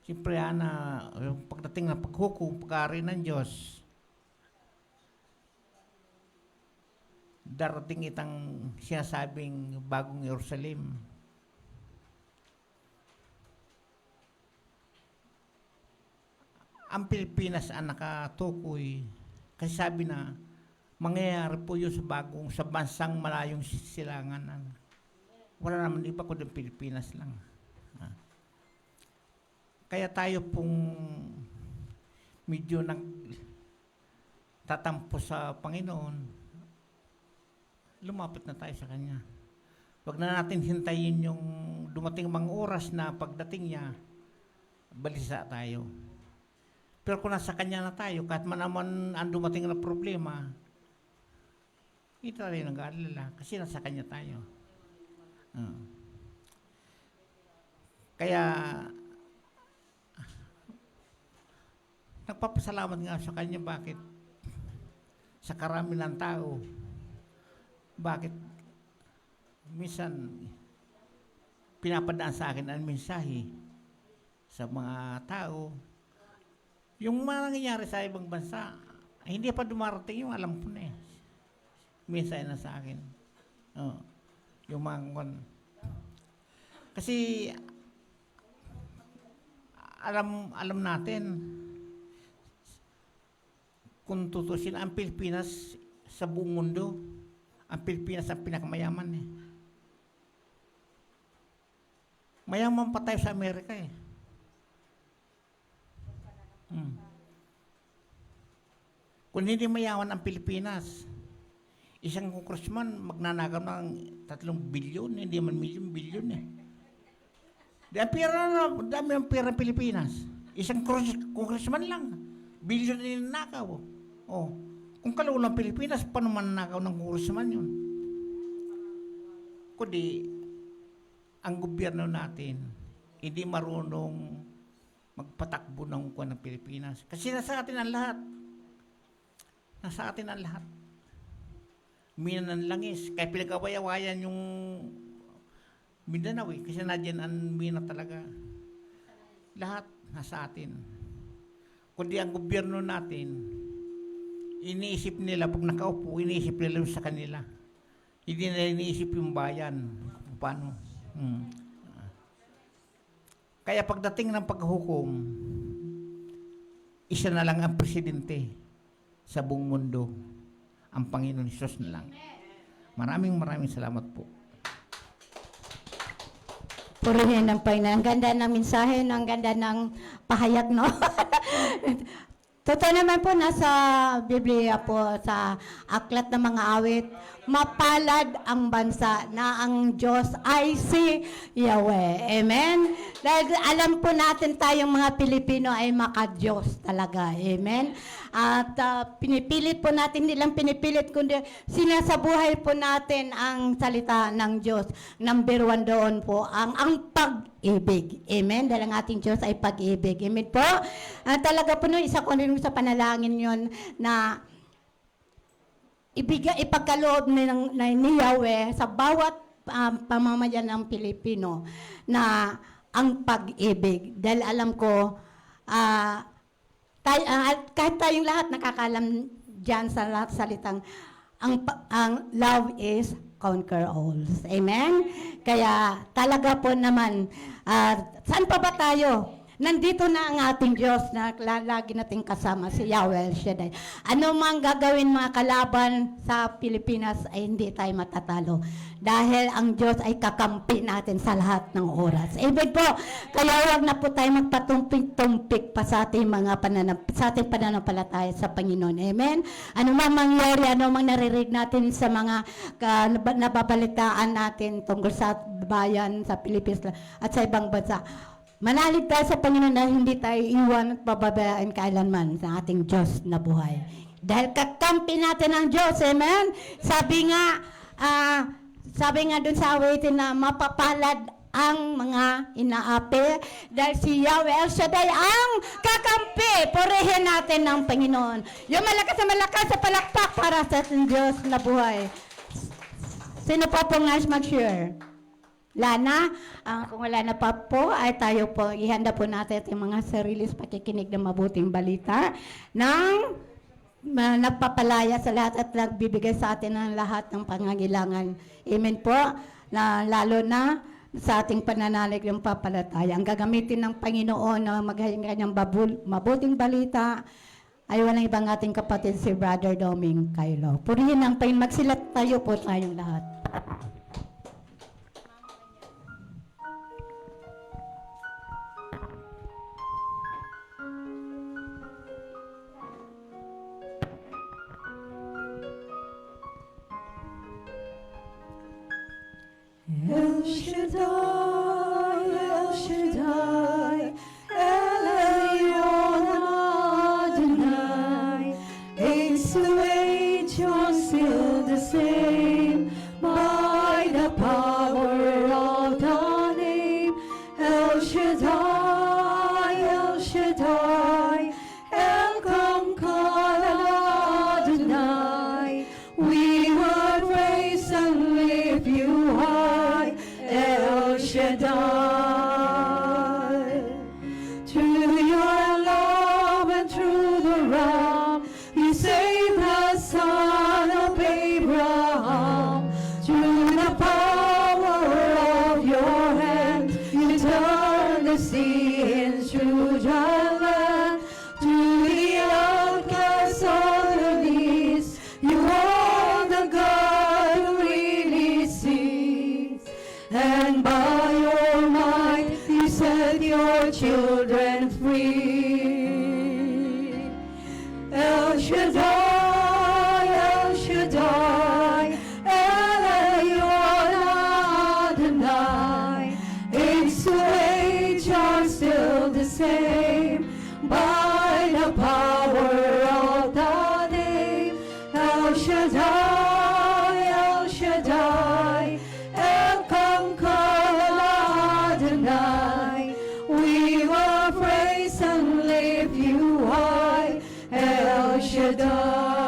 siyempre, yung pagdating ng paghukom, paghahari ng Diyos, darating itang sinasabing bagong Jerusalem. Ang Pilipinas ang nakatukoy kasi sabi na mangyayari po yun sa bansang malayong silangan. Wala naman iba kundi Pilipinas lang. Kaya tayo pong medyo tatampo sa Panginoon, lumapit na tayo sa Kanya. Huwag na natin hintayin yung dumating mga oras na pagdating niya, balisa tayo. Pero kung nasa Kanya na tayo, kahit man naman ang dumating na problema, hindi tayo nag-aalala kasi nasa Kanya tayo. Kaya nagpapasalamat nga sa Kanya. Bakit? Sa karami ng tao. Bakit? Minsan, pinapadaan sa akin ang mensahe sa mga tao. Yung mga nangyayari sa ibang bansa, hindi pa dumarating yung alam ko na eh. Mensahe na sa akin. Yung mga kasi alam natin kung tutusin ang Pilipinas sa buong mundo, ang Pilipinas ang pinakamayaman eh. Mayaman pa tayo sa Amerika eh. Kung hindi mayaman ang Pilipinas, isang congressman magnanakaw ng 3 bilyon, hindi man milyon, bilyon eh. Dami ang pera ng Pilipinas. Isang congressman lang, bilyon na ninakaw. Kung kalaulang Pilipinas, paano mananakaw ng congressman yun? Kundi, ang gobyerno natin, hindi marunong magpatakbo ng kuwan ng Pilipinas. Kasi nasa atin ang lahat. Nasa atin ang lahat. Mina ng langis. Kaya pinag-awayawayan yung Mindanao eh. Kasi nadyan ang mina talaga. Lahat nasa atin. Kundi ang gobyerno natin, iniisip nila, pag nakaupo, iniisip nila sa kanila. Hindi nila iniisip yung bayan. Paano? Kaya pagdating ng paghukom, isa na lang ang presidente sa buong mundo. Ang Panginoon Hesus na lang. Maraming salamat po. Purihin ng Panginoon. Ang ganda ng mensahe, ang ganda ng pahayag, no? Totoo naman po, nasa Biblia po, sa aklat ng mga awit, mapalad ang bansa na ang Diyos ay si Yahweh. Amen? Dahil alam po natin tayong mga Pilipino ay maka-Diyos talaga. Amen? At pinipilit po natin, nilang pinipilit, kundi sinasabuhay po natin ang salita ng Diyos. Number 1 doon po, ang pag-ibig. Amen? Dahil ang ating Diyos ay pag-ibig. Amen po? Talaga po, no, isa ko rin sa panalangin yon na ipagkaloob ni Yahweh sa bawat pamamayan ng Pilipino na ang pag-ibig. Dahil alam ko, kahit tayong lahat nakakalam dyan sa lahat salitang, ang love is conquer all. Amen? Kaya talaga po naman, saan pa ba tayo? nandito na ang ating Diyos na lagi nating kasama, si Yahweh El Shaddai. Ano mang gagawin mga kalaban sa Pilipinas ay hindi tayo matatalo. Dahil ang Diyos ay kakampi natin sa lahat ng oras. Amen po. Kaya huwag na po tayo magpatumpik-tumpik pa sa ating pananampalataya sa Panginoon. Amen? Ano mang mangyari, ano mang naririnig natin sa mga nababalitaan natin tungkol sa bayan, sa Pilipinas at sa ibang bansa. Manalig tayo sa Panginoon na hindi tayo iwan at pababayaan kailanman sa ating Diyos na buhay. Dahil kakampi natin ang Diyos. Amen? Sabi nga dun sa awitin na mapapalad ang mga inaapi dahil si Yahweh El Shaddai ang kakampi. Purihin natin ng Panginoon. Yung malakas sa palakpak para sa ating Diyos na buhay. Sino pa pong nais mag-share? Lana, kung wala na pa po, ay tayo po, ihanda po natin yung mga sarili sa pakikinig ng mabuting balita ng nagpapalaya sa lahat at nagbibigay sa atin ng lahat ng pangangailangan. Amen po, na lalo na sa ating pananalig ng papalataya. Ang gagamitin ng Panginoon na maghayang kanyang mabuting balita ay walang ibang ating kapatid si Brother Doming Kailo. Purihin ang Panginoon, magsilat tayo po tayong lahat. El Shaddai, El Shaddai, El Elyon Adonai, age to age you're still the same, by the power of the name. El Shaddai, El Shaddai, El Conqueror Adonai, we will praise and lift you high, El Shaddai. Through your love and through the Ram, you saved the son of Abraham. Through the power of your hand, you turned the sea into dry land. Through the outcasts of the east, you are the God who really sees. And by your might, you set your children free. El Shaddai, El Shaddai, El Elyon Adonai, age to age are still the same, by the power of the name. El Shaddai, El Shaddai, El Conqueror Adonai, we will praise and lift you high, El Shaddai.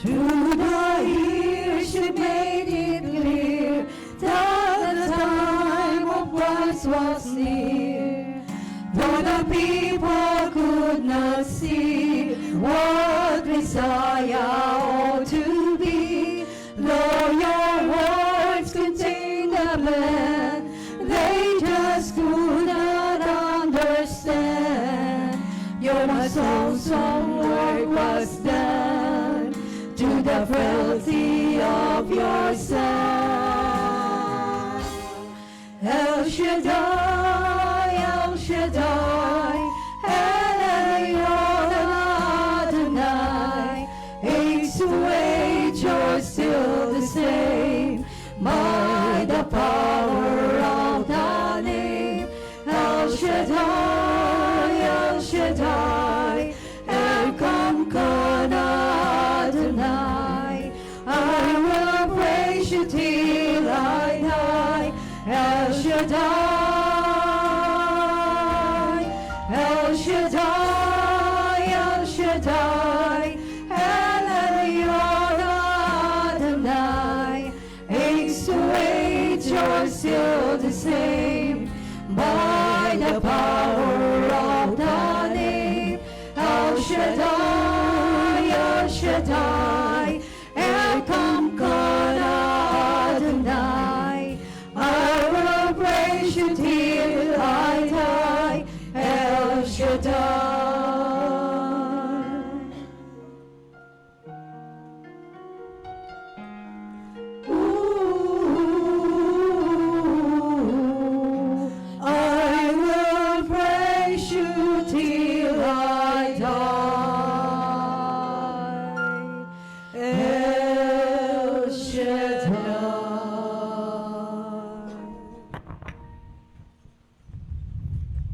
Through the years you made it clear that the time of Christ was near. Though the people could not see what Messiah ought to be, though your words contained the plan, they just could not understand. Your awesome work was done to the frailty of your Son. El Shaddai, El Shaddai, El Elyon Adonai, age to age you're still the same, by the power of the name. El Shaddai, El Shaddai, El Conqueror Adonai, I will praise you till I die. El Shaddai, El Shaddai, El Shaddai, El Elyon Adonai, age to age you're still the same. By the power of the name El Shaddai, El Shaddai, Elkamkana Adonai. I will praise you till I die, El Shaddai. Ooh, I will praise you till I die, El Shaddai.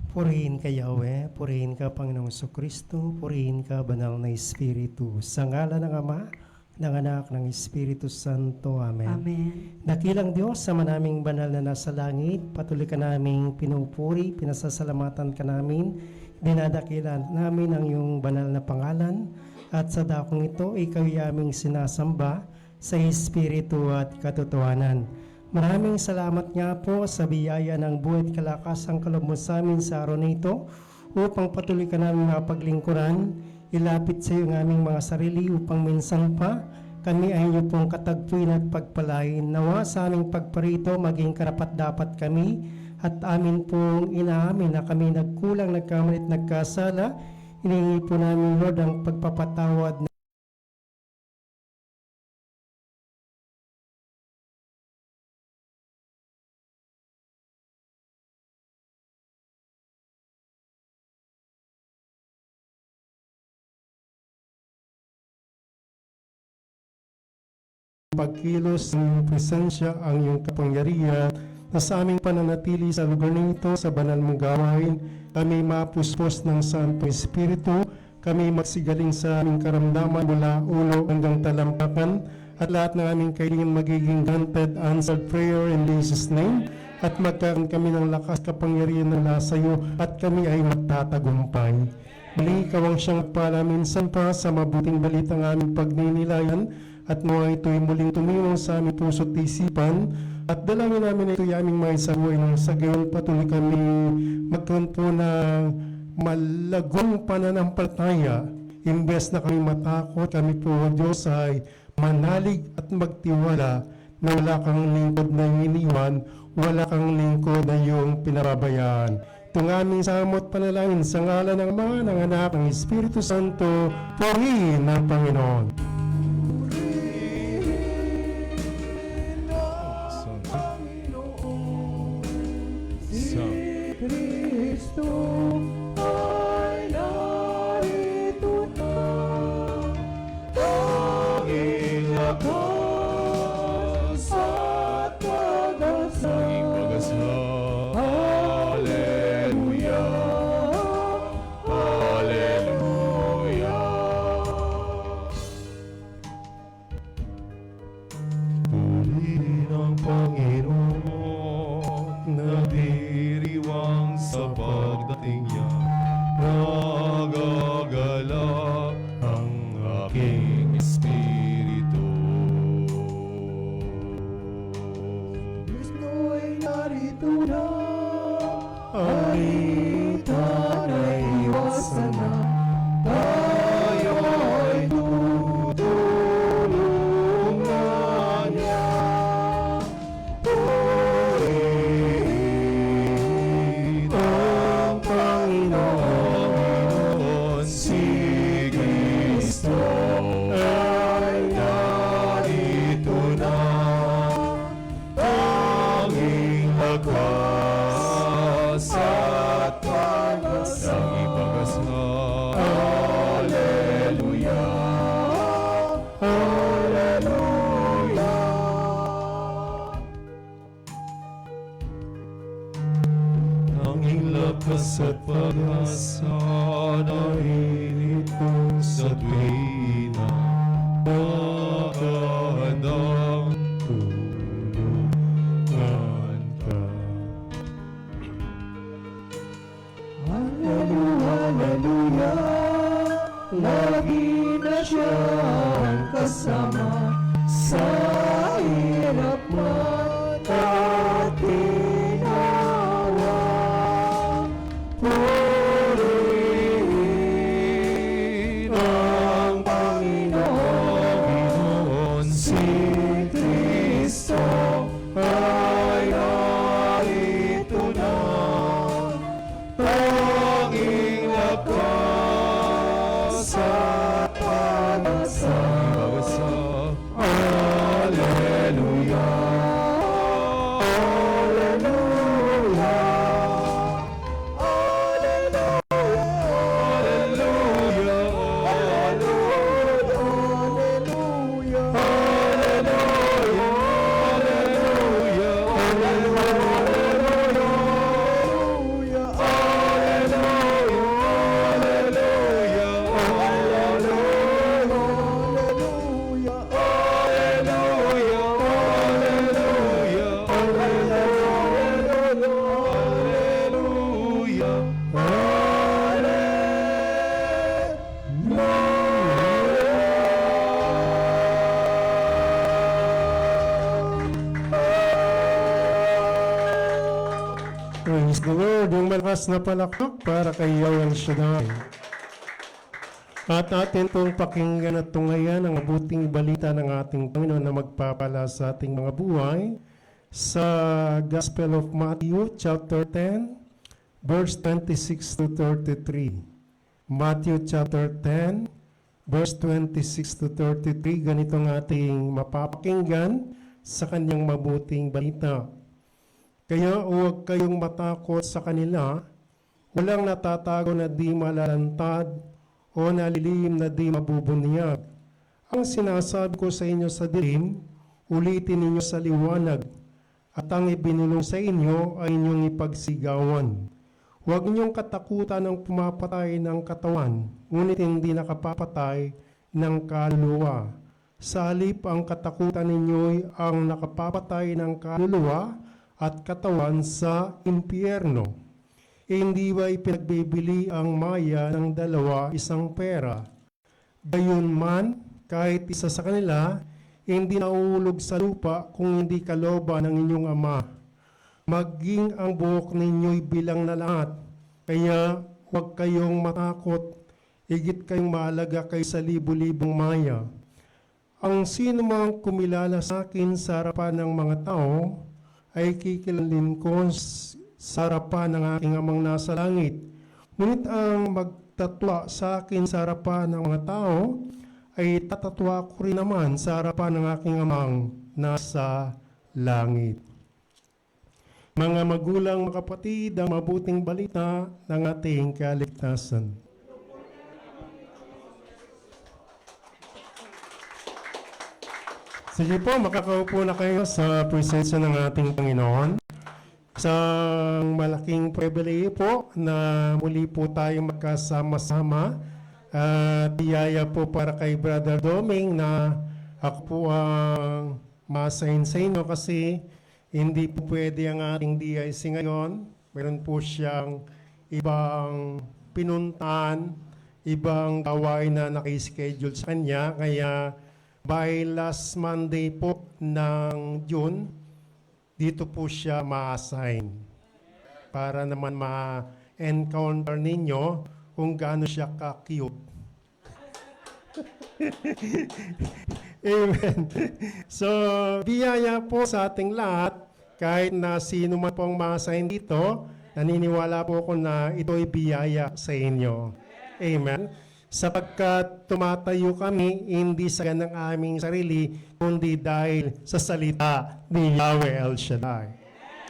Purihin ka Yahweh, purihin ka Panginoong Kristo, purihin ka Banal na Espiritu. Sa ngala ng Ama, ng Anak, ng Espiritu Santo. Amen. Amen. Dakilang Diyos, sa manaming banal na nasa langit, patuloy ka naming pinupuri, pinasasalamatan ka namin, dinadakilan namin ang iyong banal na pangalan, at sa dakong ito, ikaw ay aming sinasamba sa Espiritu at katotohanan. Maraming salamat nga po sa biyaya ng buhay at kalakasang kaloob mo sa amin sa araw na ito upang patuloy ka namin mapaglingkuran, ilapit sa iyo ang aming mga sarili upang minsan pa kami ay inyo pong katagpuin at pagpalain. Nawa sa aming pagparito maging karapat-dapat kami at amin pong inaamin na kami nagkulang, nagkamali at nagkasala. Hiningi po namin, Lord, ang pagpapatawad pagkilos ng iyong presensya, ang iyong kapangyarihan na sa aming pananatili sa lugar nito, sa banal mong gawain, kami mapuspos ng Santo Espiritu, kami magsigaling sa aming karamdaman mula ulo hanggang talampakan, at lahat ng aming kailangan magiging granted answered prayer in Jesus' name, at magkaroon kami ng lakas kapangyarihan na nasa iyo, at kami ay magtatagumpay. Muli ikaw ang siyang pala minsan pa sa mabuting balitang aming pagninilayan, at mga ito'y muling tumingong sa aming puso't isipan, at dalangin namin ito'y aming maisabuhay ng sa gayon patuloy kami magkaroon po ng malagong pananampalataya. Imbes na kami matakot, kami po, Diyos, ay manalig at magtiwala na wala kang lingkod na iniwan, wala kang lingkod na iyong pinababayaan. Itong aming samot panalangin sa ngalan ng Ama, ng Anak, ng Espiritu Santo, purihin ng Panginoon. Kristo ay narito na, tanging lakas at pag-asa. Hallelujah, Hallelujah. Purihin ang Panginoon, nagdiriwang sa pagdating niya. Nagagalak ang aking espiritu. Kristo ay narito na, alitan ay iwasan na, tayo ay tutulungan niya. Purihin ang Panginoon, si Kristo ay narito na. Tanging lakas at pag-asa, Hallelujah, Hallelujah. Tanging lakas at pag-asa, narito sa tuwina, nakahandang tulungan ka. Hallelujah, lagi na siyang kasama sa hirap man. Praise the Lord. Yung malakas na palakpak para kay Yahweh El Shaddai. At atin pong pakinggan at tungayan ang mabuting balita ng ating Panginoon na magpapala sa ating mga buhay sa Gospel of Matthew chapter 10 verse 26 to 33. Matthew chapter 10 verse 26 to 33, ganito ang ating mapapakinggan sa kanyang mabuting balita. Kaya huwag kayong matakot sa kanila, walang natatago na di malalantad o nalilihim na di mabubunyag. Ang sinasabi ko sa inyo sa dilim, ulitin ninyo sa liwanag, at ang ibinulong sa inyo ay inyong ipagsigawan. Huwag ninyong katakutan ng pumapatay ng katawan, ngunit hindi nakapapatay ng kaluluwa. Sa halip ang katakutan ninyo'y ang nakapapatay ng kaluluwa at katawan sa impyerno. Hindi ba ipinagbibili ang maya ng dalawa isang pera? Gayunman, kahit isa sa kanila, hindi nauulog sa lupa kung hindi kalooban ng inyong Ama. Maging ang buhok ninyo'y bilang na lahat. Kaya huwag kayong matakot, higit kayong mahalaga kaysa libu-libong maya. Ang sino mang kumilala sa akin sa harapan ng mga tao, ay kikilalin ko sa harapan ng aking Amang nasa langit. Ngunit ang magtatwa sa akin sa harapan ng mga tao, ay tatatwa ko rin naman sa harapan ng aking Amang nasa langit. Mga magulang, mga kapatid, ang mabuting balita ng ating kaligtasan. Sige po, makakaupo na kayo sa presensya ng ating Panginoon. Isang malaking privilege po na muli po tayong magkasama-sama. At biyaya po para kay Brother Doming na ako po ang ma-assign sa inyo kasi hindi po pwede ang ating DIC ngayon. Meron po siyang ibang pinuntahan, ibang gawain na nakaschedule sa kanya. Kaya by last Monday po ng June, dito po siya ma-assign para naman ma-encounter ninyo kung gaano siya ka-cute. Amen. So, biyaya po sa ating lahat, kahit na sino man pong ma-assign dito, naniniwala po ako na ito'y biyaya sa inyo. Amen. Sapagkat tumatayo kami hindi sa ganang aming sarili, kundi dahil sa salita ni Yahweh El Shaddai.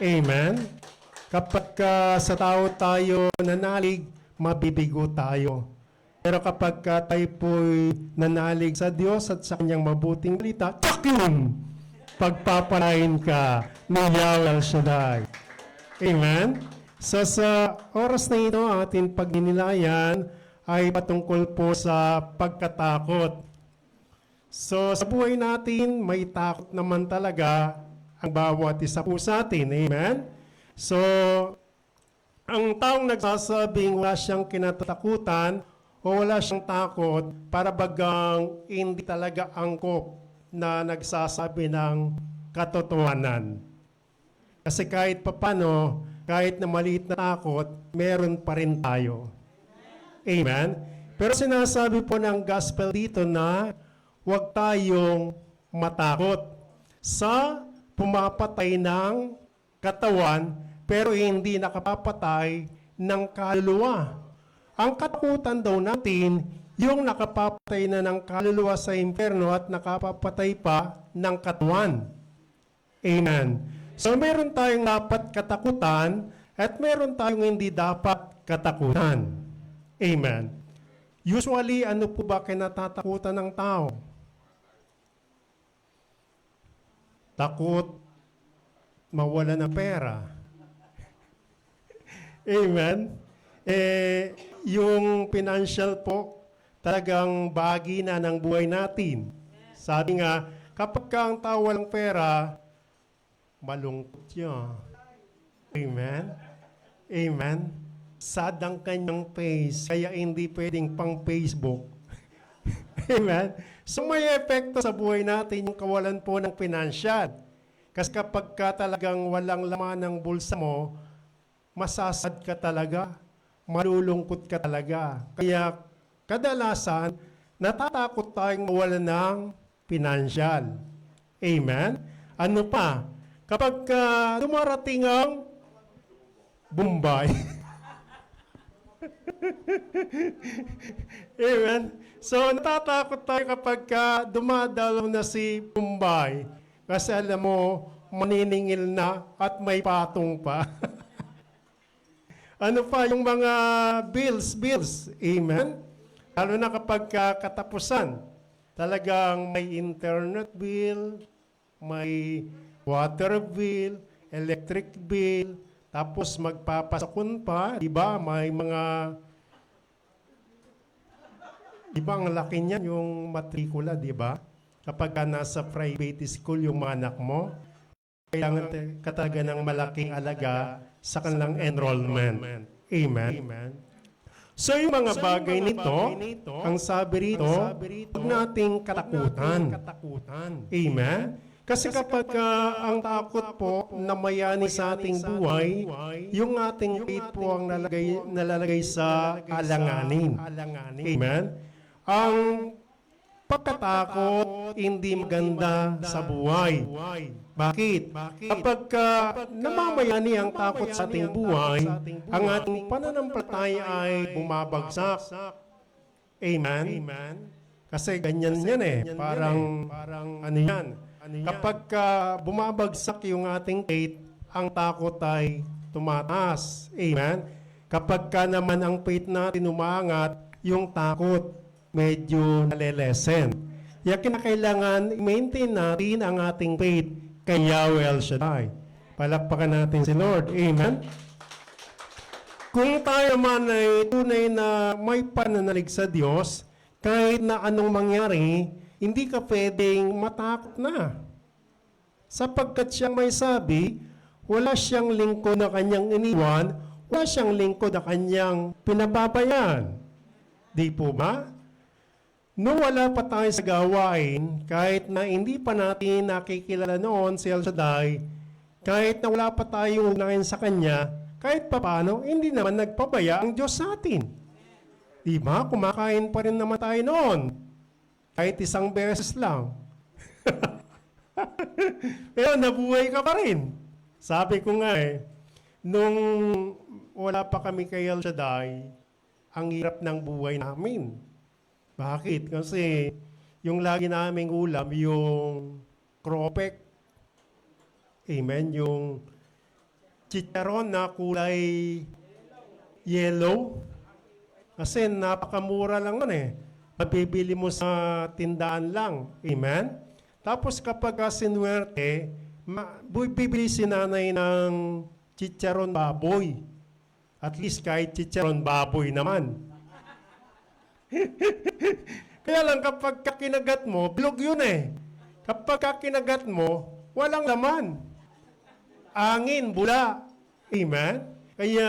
Amen. Kapag sa tao tayo nanalig, mabibigo tayo. Pero kapag tayo po'y nanalig sa Diyos at sa kanyang mabuting balita, takyum! Pagpapalain ka ni Yahweh El Shaddai. Amen. So sa oras na ito, ating pagninilayan ay patungkol po sa pagkatakot. So sa buhay natin, may takot naman talaga ang bawat isa po sa atin. Amen? So, ang taong nagsasabing wala siyang kinatatakutan o wala siyang takot, para bagang hindi talaga angkop na nagsasabi ng katotohanan. Kasi kahit papano, kahit na maliit na takot, meron pa rin tayo. Amen? Pero sinasabi po ng gospel dito na huwag tayong matakot sa pumapatay ng katawan pero hindi nakapapatay ng kaluluwa. Ang katakutan daw natin, yung nakapapatay na ng kaluluwa sa impyerno at nakapapatay pa ng katawan. Amen. So meron tayong dapat katakutan at meron tayong hindi dapat katakutan. Amen. Usually, ano po ba kinatatakutan ng tao? Takot mawala ng pera. Amen. Yung financial po, talagang bahagi na ng buhay natin. Sabi nga, kapag ka ang tao walang pera, malungkot siya. Amen. Amen. Sad ang kanyang face, kaya hindi pwedeng pang Facebook. Amen? So may epekto sa buhay natin yung kawalan po ng pinansyal. Kasi kapag ka talagang walang laman ng bulsa mo, masasad ka talaga, malulungkot ka talaga. Kaya kadalasan, natatakot tayong mawalan ng pinansyal. Amen? Ano pa? Kapag dumarating ang Bombay. Amen? So, natatakot tayo kapag dumadalaw na si Bombay. Kasi alam mo, maniningil na at may patong pa. Ano pa yung mga bills. Amen? Lalo na kapag katapusan, talagang may internet bill, may water bill, electric bill, tapos magpapasakon pa, di ba? May mga, di ba ang laki niyan yung matrikula, di ba? Kapag nasa private school yung mga anak mo, kailangan ka talaga ng malaking alaga sa kanilang enrollment. Amen? So yung mga bagay nito, ang sabi rito, huwag nating katakutan. Amen? Kasi kapag ang takot po na mayani sa ating buhay, yung ating faith po ang nalalagay sa alanganin. Amen? Ang pagkatakot hindi maganda sa buhay. Bakit? Kapag namamayani ang takot sa ating buhay, ang ating pananampalataya ay bumabagsak. Amen? Kasi ganyan yan eh. Parang ano yan. Kapag bumabagsak yung ating faith, ang takot ay tumataas. Amen? Kapag naman ang faith natin umangat, yung takot medyo nalelesen. Kaya kinakailangan i-maintain natin ang ating faith kay Yahweh El Shaddai. Palakpakan natin si Lord. Amen? Kung tayo man ay tunay na may pananalig sa Diyos, kahit na anong mangyari, hindi ka pwedeng matakot na. Sapagkat siya may sabi, wala siyang lingkod na kanyang iniwan, wala siyang lingkod na kanyang pinababayaan. Di po ba? Nung wala pa tayo sa gawain, kahit na hindi pa natin nakikilala noon si El Shaddai, kahit na wala pa tayong unahin sa Kanya, kahit pa paano, hindi naman nagpabaya ang Diyos sa atin. Diba? Kumakain pa rin naman tayo noon. Kahit isang beses lang. Pero nabuhay ka pa rin. Sabi ko nga nung wala pa kami kay El Shaddai, ang hirap ng buhay namin. Bakit? Kasi yung lagi naming ulam, yung kropek, amen, yung chicharon na kulay yellow. Kasi napakamura lang nun mabibili mo sa tindahan lang. Amen? Tapos kapag sinuwerte, bibili si nanay ng chicharon baboy. At least kahit chicharon baboy naman. Kaya lang kapag kinagat mo, bilog yun Kapag kinagat mo, walang laman. Angin, bula. Amen? Kaya,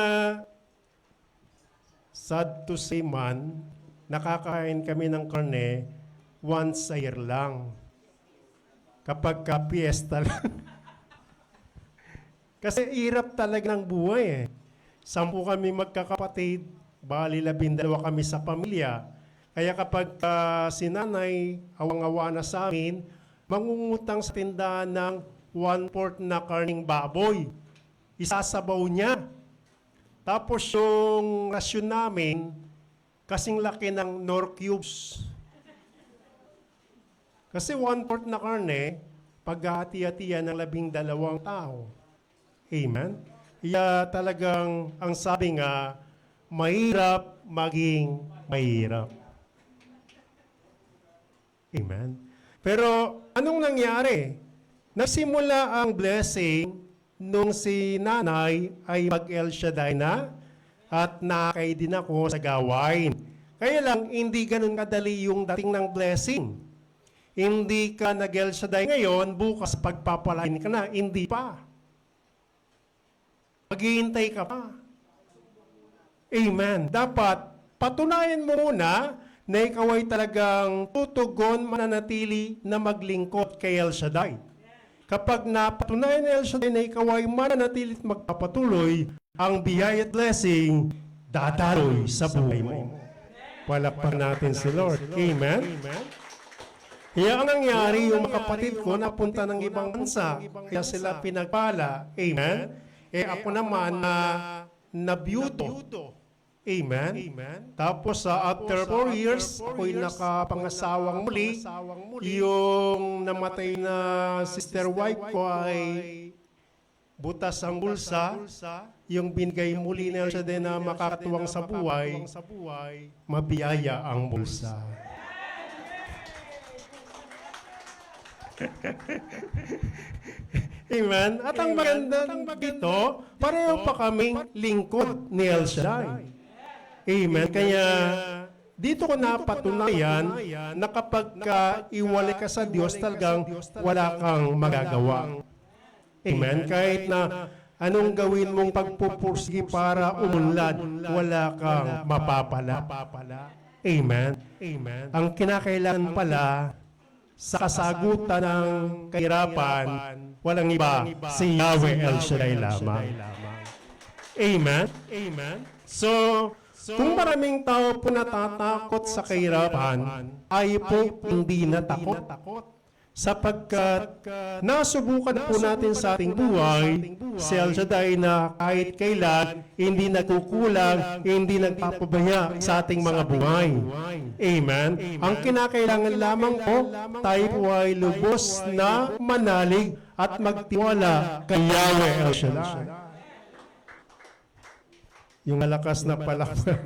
sad to say man, nakakain kami ng karne once a year lang. Kapag ka-fiesta lang. Kasi hirap talaga ng buhay 10 kami magkakapatid, bali 12 kami sa pamilya. Kaya kapag si nanay, awang-awa na sa amin, mangungutang sa tindahan ng 1/4 na karning baboy. Isasabaw niya. Tapos yung rasyon namin, kasing laki ng Nor cubes. Kasi 1/4 na karne, paghahati-hatian ng 12 tao. Amen? Kaya talagang, ang sabi nga, mahirap maging mahirap. Amen? Pero anong nangyari? Nagsimula ang blessing nung si nanay ay mag-El Shaddai na at nakakay din ako sa gawain. Kaya lang, hindi ganun kadali yung dating ng blessing. Hindi ka nag-El Shaddai ngayon, bukas pagpapalain ka na. Hindi pa. Maghihintay ka pa. Amen. Dapat, patunayan mo muna na ikaw ay talagang tutugon, mananatili na maglingkod kay El Shaddai. Kapag napatunayan ni El Shaddai na ikaw ay mananatili at magpapatuloy, ang biyaya at blessing dadaloy sa buhay mo. Palakpakan natin si Lord. Amen? Kaya ang nangyari, yung mga kapatid ko napunta ng ibang bansa, kaya sila pinagpala. Amen? Ako naman na biyudo. Amen? Tapos after 4 years, ako'y nakapangasawang muli. Yung namatay na sister wife ko ay butas ang bulsa. Yung binigay muli na siya din na makakatuwang sa buhay, mabiyaya ang bulsa. Amen? At ang maganda dito, pareho pa kaming lingkod ni El Shaddai. Amen? Kaya dito ko napatunayan na kapag iwalay ka sa Diyos, talagang wala kang magagawa. Amen? Kahit na anong gawin mong pagpupursige para umunlad, wala kang mapapala. Amen? Ang kinakailangan pala sa kasagutan ng kahirapan, walang iba, si Yahweh El Shaddai lamang. Amen? So, kung maraming tao po natatakot sa kahirapan, ay po hindi natakot. Sapagkat nasubukan po natin sa ating buhay, si El Shaddai na kahit kailan, hindi nagkukulang, hindi nagpapabaya sa ating mga buhay. Amen? Ang kinakailangan lamang po, tayo po ay lubos na manalig at magtiwala kay Yahweh El Shaddai. Yung malakas na palakpak.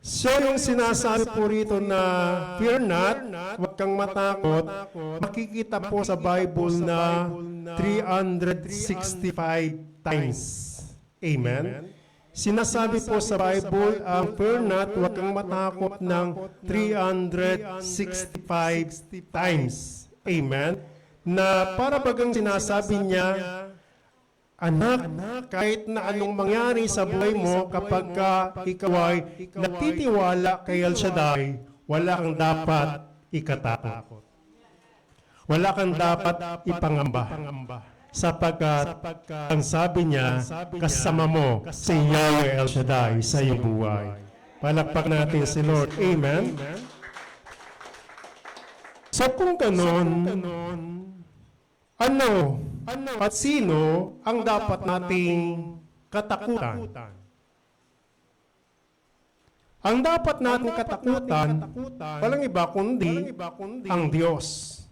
So yung sinasabi po rito na fear not, huwag kang matakot, makikita po sa Bible na 365 times. Amen? Sinasabi po sa Bible, ang fear not, huwag kang matakot ng 365 times. Amen? Na para bagang sinasabi niya, anak, kahit na anong mangyari sa buhay mo, kapag ikaw ay natitiwala kay El Shaddai, wala kang dapat ikatakot. Wala kang dapat ipangamba. Sapagkat ang sabi niya, kasama mo si Yahweh El Shaddai sa iyong buhay. Palakpak natin si Lord. Amen? So kung ganon, ano at sino ang dapat nating katakutan? Ang dapat nating katakutan, walang iba kundi ang Diyos.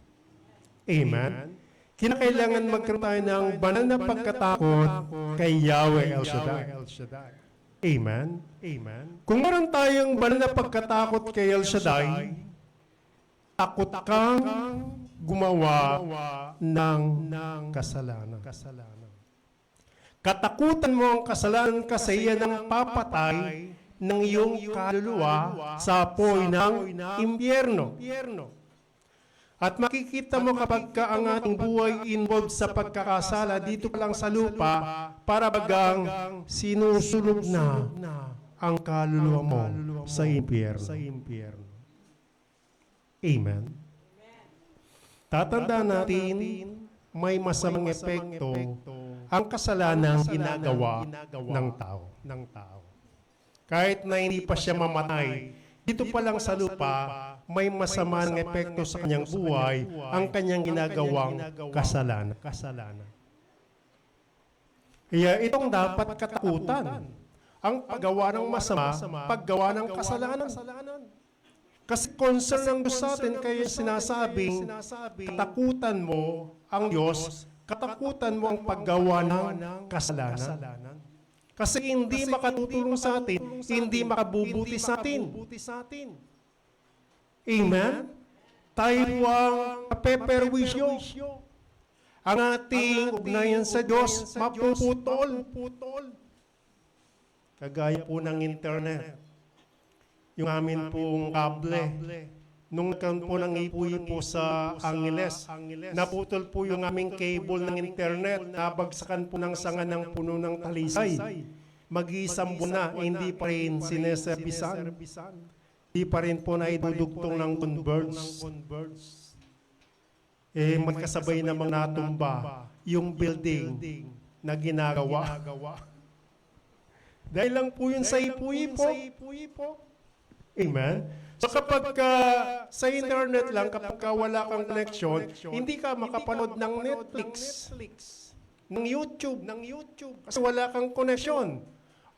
Amen? Kinakailangan magkaroon tayo ng banal na pagkatakot kay Yahweh El Shaddai. Amen? Kung meron tayong banal na pagkatakot kay El Shaddai, takot kang gumawa ng kasalanan. Katakutan mo ang kasalanan kasi yan ang papatay ng iyong kaluluwa sa apoy ng impyerno. At makikita mo kapag ka ang ating buhay involved sa pagkakasala dito pa lang sa lupa, para bagang sinusulog na ang kaluluwa mo sa impyerno. Amen. Tatandaan natin, may masamang epekto ang kasalanang ginagawa ng tao. Kahit na hindi pa siya mamatay, dito pa lang sa lupa, may masamang epekto sa kanyang buhay ang kanyang ginagawang kasalanan. Kaya itong dapat katakutan. Ang paggawa ng masama, paggawa ng kasalanan. Kasi concern ng Diyos sa atin, kaya sinasabing, katakutan mo ang Diyos, katakutan mo ang paggawa ng kasalanan. Kasi hindi makatutulong sa atin, hindi makabubuti sa atin. Amen? Tayo ang peperwisyo. Ang ating ugnayan sa Diyos, mapuputol. Kagaya po ng internet. Yung amin pong kable, nung nagkaroon po ng ipuy po sa Angeles, naputol po yung aming cable ng internet, nabagsakan po ng sanga ng puno ng talisay. Mag-iisang buwan na, hindi pa rin sineservisan. Hindi pa rin po naidudugtong ng converge. magkasabay namang natumba yung building na ginagawa. Dahil lang po yun sa ipo-ipo. Amen? So kapag sa internet lang, kapag wala kang connection, hindi ka makapanood ng Netflix, ng YouTube, kasi wala kang connection.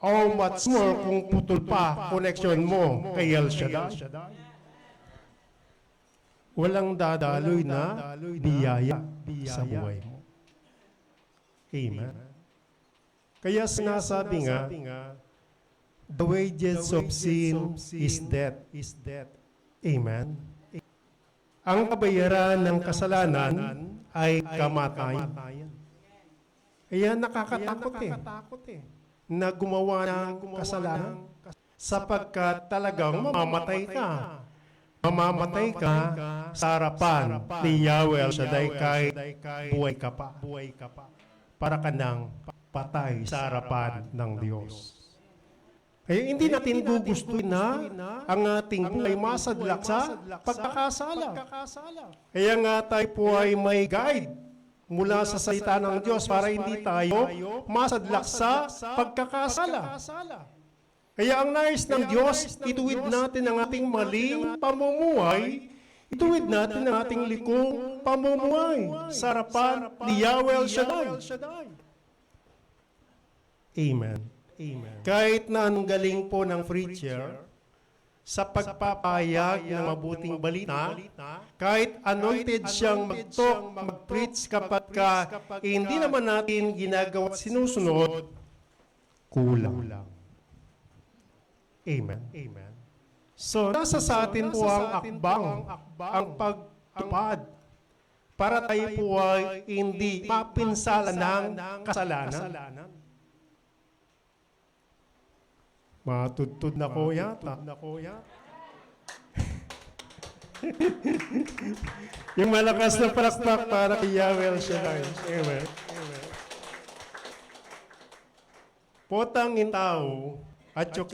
How much more kung putol pa connection mo kay El Shaddai? Walang dadaloy na biyaya sa buhay mo. Amen. Kaya sinasabi nga, the wages of sin is death. Amen. Ang kabayaran ng kasalanan ay kamatayan. Kaya nakakatakot na gumawa ng kasalanan sapagkat talagang mamamatay ka. Mamamatay ka sa harapan ni Yahweh El Shaddai kahit buhay ka pa. Para ka nang patay sa harapan ng Diyos. Kaya hindi natin gugustuhin na ang ating buhay masadlak sa pagkakasala. Kaya nga tayo po ay may guide mula sa salita ng Diyos para hindi tayo masadlak sa pagkakasala. Kaya ang nais ng Diyos, ituwid natin ang ating maling pamumuhay, ituwid natin ang ating likong pamumuhay sa harapan ni Yahweh El Shaddai. Amen. Kahit na anong galing po ng preacher sa pagpapahayag ng mabuting balita, kahit anointed siyang mag-talk, mag-preach kapag hindi naman natin ginagawa at sinusunod, kulang. Amen. So, nasa sa atin po ang akbang, ang pagtupad, para tayo po ay hindi mapinsala ng kasalanan. Matudtod na ko yata. Yung malakas na palakpak para kay Yahweh El Shaddai. Amen. Potang in tao, at yung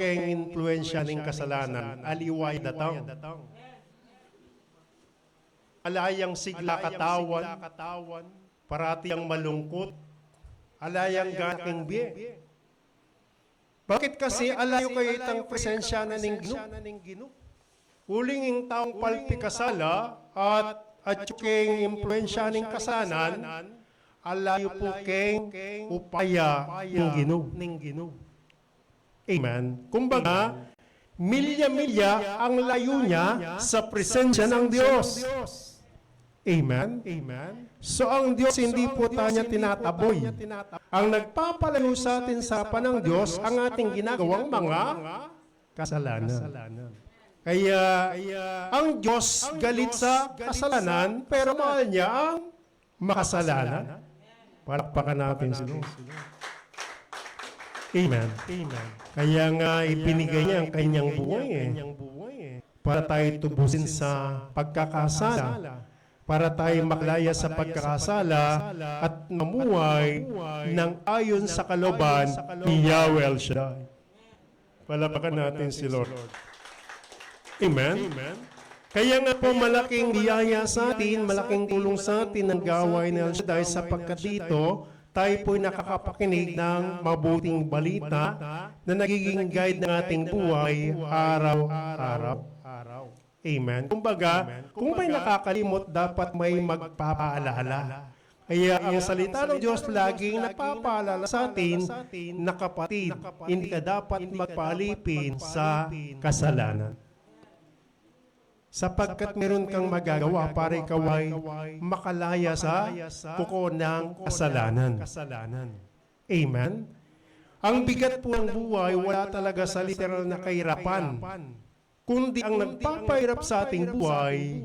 influensya ng kasalanan, aliway datang. Alayang sigla katawan, parati ang malungkot, alayang gaking biye. Bakit kasi alayo kayo itang presensya na ning Gino? Uling yung taong palpikasala at yung influensya ng kasalanan, alayo po keng upaya ng Gino. Amen. Kumbaga, milya-milya ang layo niya sa presensya ng Diyos. Amen. So ang Diyos hindi po tayo tinataboy. Ang nagpapalayo sa atin sa harapan ng Diyos ang ating ginagawang mga kasalanan. Kaya ang Diyos galit sa kasalanan pero mahal niya ang makasalanan. Palakpakan natin si Lord. Amen. Kaya nga ipinigay niya ang kanyang buhay para tayo tubusin sa pagkakasala, para tayo maklaya sa pagkakasala at mamuhay ng ayon sa kalooban ni Yahweh El Shaddai. Palakpakan natin si Lord. Amen. Kaya nga po malaking biyaya sa atin, malaking tulong sa atin ang gawain ni El Shaddai sapagkat dito tayo po'y nakakapakinig ng mabuting balita na nagiging guide ng ating buhay araw-araw. Amen. Kumbaga, kung may nakakalimot, dapat may magpapaalala. Kaya ang salita ng Diyos laging napapaalala sa atin na kapatid, hindi ka dapat magpaalipin sa kasalanan. Sapagkat meron kang magagawa para ikaw ay makalaya sa kuko ng kasalanan. Amen? Ang bigat po ng buhay, wala talaga sa literal na kahirapan. Kundi ang nagpapahirap sa ating buhay,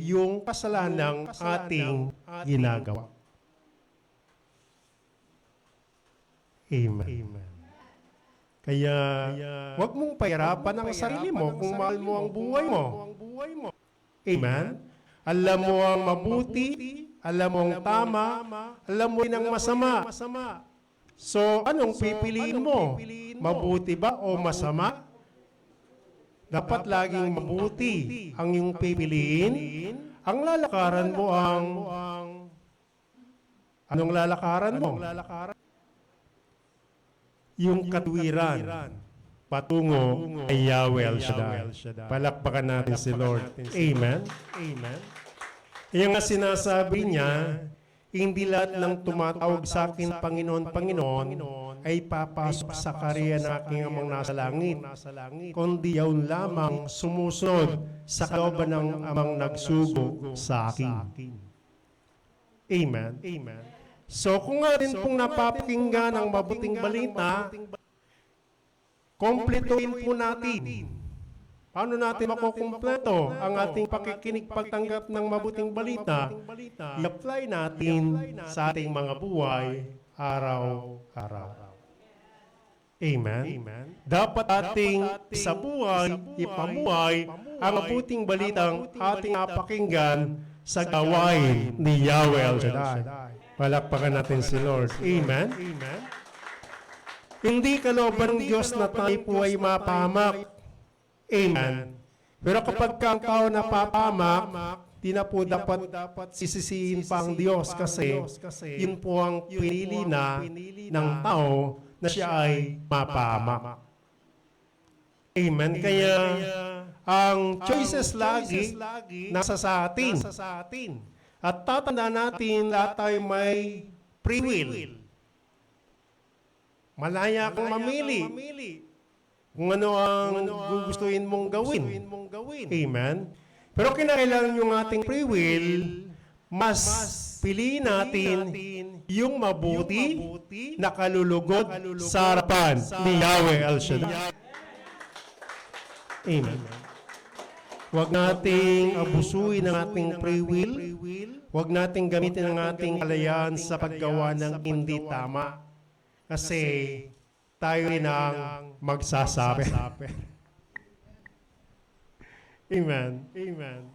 yung kasalanang ating ginagawa. Amen. Kaya, huwag mong pahirapan ang sarili mo kung mahal mo ang buhay mo. Amen? Alam mo ang mabuti, alam mo ang tama, alam mo ang masama. So, anong pipiliin mo? Mabuti ba o masama? Dapat laging mabuti ang iyong pipiliin. Ang lalakaran mo ang... Anong lalakaran mo? Yung katwiran patungo kay Yahweh El Shaddai. Palakpakan natin si Lord. Amen. Amen. Yung nga sinasabi niya, hindi lahat ng tumatawag sa akin, Panginoon, Panginoon, ay papasok sa karya ng aking amang nasa langit, kundi yaon lamang sumusunod sa kalooban ng amang nagsugo sa akin. Amen. Amen. So kung nga rin pong napapakinggan ang mabuting balita, kompletuhin po natin. Paano natin makukumpleto ang ating pakikinig pagtanggap ng mabuting balita? I-apply natin sa ating mga buhay araw-araw. Amen. Dapat ating sa buhay, ipamuhay ang mabuting balitang ating napakinggan sa gawain ni Yahweh El Shaddai. Palakpakan natin si Lord. Amen. Hindi kalooban ng Diyos na tayo po ay mapahamak. Amen. Pero kapag ang tao napapahamak, di na po dapat sisisihin pa ang Diyos kasi yun po ang pinili na ng tao na siya ay mapahamak. Amen. Kaya ang choices lagi nasa sa atin. At tatanda natin lahat tayo may free will. Malaya kang mamili kung ano ang gugustuhin mong gawin. Amen. Pero kinakailangan yung ating free will, mas piliin natin yung mabuti na kalulugod sa harapan ni Yahweh El Shaddai. Amen. Huwag nating abusuin ang ating free will. Huwag nating gamitin ang ating kalayaan sa paggawa ng hindi tama. Kasi tayo rin ang magsasabi. Amen.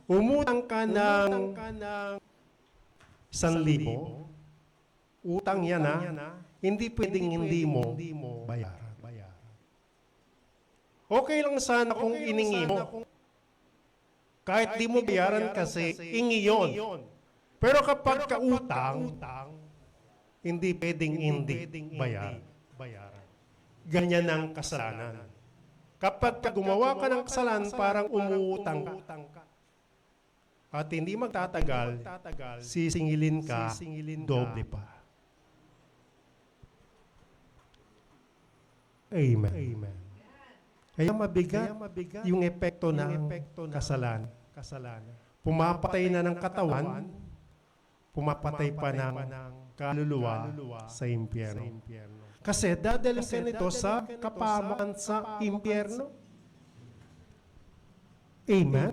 Umutang ka ng 1,000. Utang yan hindi pwedeng hindi mo bayaran. Okay lang sana kung iningi mo. Kahit di mo bayaran kasi ingi yun. Pero kapag kautang, hindi pwedeng hindi bayaran. Ganyan ang kasalanan. Kapag gumawa ka ng kasalanan, parang umuutang ka. At hindi magtatagal, sisingilin ka doble pa. Amen. Kaya mabigat yung epekto ng kasalanan. Pumapatay na ng katawan, pumapatay pa ng kaluluwa sa impyerno. Kasi dadalhin ka nito sa kapahamakan sa impyerno. Amen?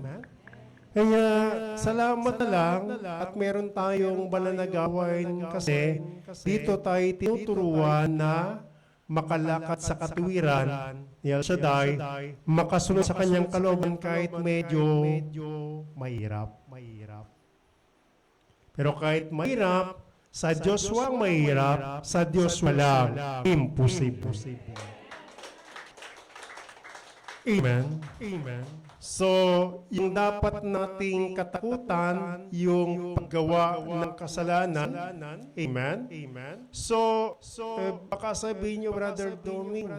Kaya salamat na lang at meron tayong banal na gawain kasi dito tayo tinuturuan na makalakad sa katwiran ni El Shaddai, makasunod sa kanyang kalooban kahit medyo mahirap. Pero kahit mahirap, sa Diyos walang mahirap, sa Diyos walang imposible. Amen. So, yung dapat nating katakutan, yung paggawa ng kasalanan. Amen. So baka sabihin nyo, Brother Doming,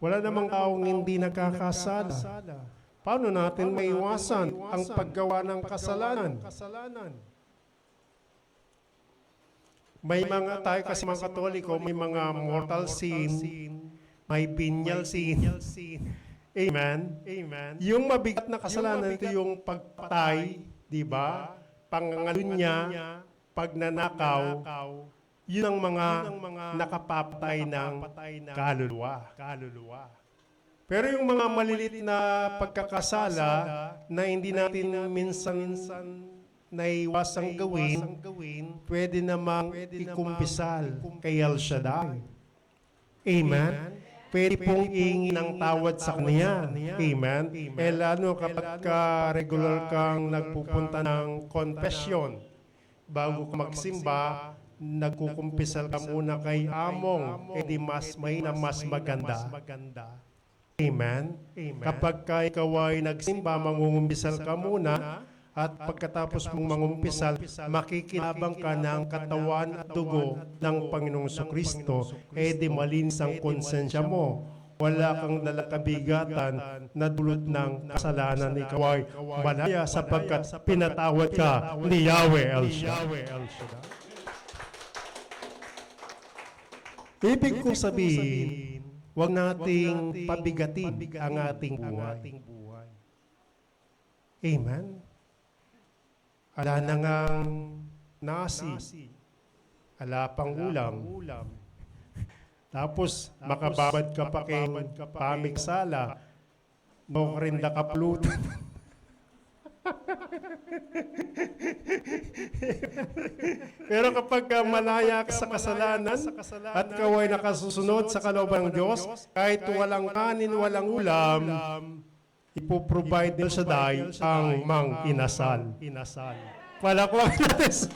wala namang taong hindi nakakasala. Paano natin maiwasan ang paggawa ng kasalanan? May mga tayo kasi mga Katoliko, may mga mortal sin, may venial sin. Amen. Yung mabigat na kasalanan, ito yung pagpatay, di ba? Pangangalunya, pagnanakaw, yun ang mga nakapapatay ng kaluluwa. Pero yung mga malilit na pagkakasala na hindi natin minsan naiwasang gawin, pwede namang ikumpisal kay El Shaddai. Amen. Pwede pong ihingi ng tawad sa kanya. Amen. Lalo kapag regular kang nagpupunta ng confession, bago ka magsimba, nagkukumpisal ka muna kay Among, edi mas may na mas maganda. Amen? Kapag ka ikaw ay nagsimba, mangungumpisal ka muna, at pagkatapos mong mangumpisal, makikinabang ka ng katawan at dugo ng Panginoong Kristo, di malinis ang konsensya mo. Wala kang dalang kabigatan na dulot ng kasalanan. Ikaw ay malaya sapagkat pinatawad ka ni Yahweh El Shaddai. Ibig kong sabihin, huwag nating pabigatin ang ating buhay. Amen? Ala na ngang nasi, ala pang ulam. Tapos, makababad ka pa kay pamiksala, mo rin nakaplutan. Pero kapag malaya ka sa kasalanan at ikaw ay nakasusunod sa kalooban ng Diyos, kahit walang kanin, walang ulam, ipoprovide nil sa day ang mang inasal. Palakpak natin.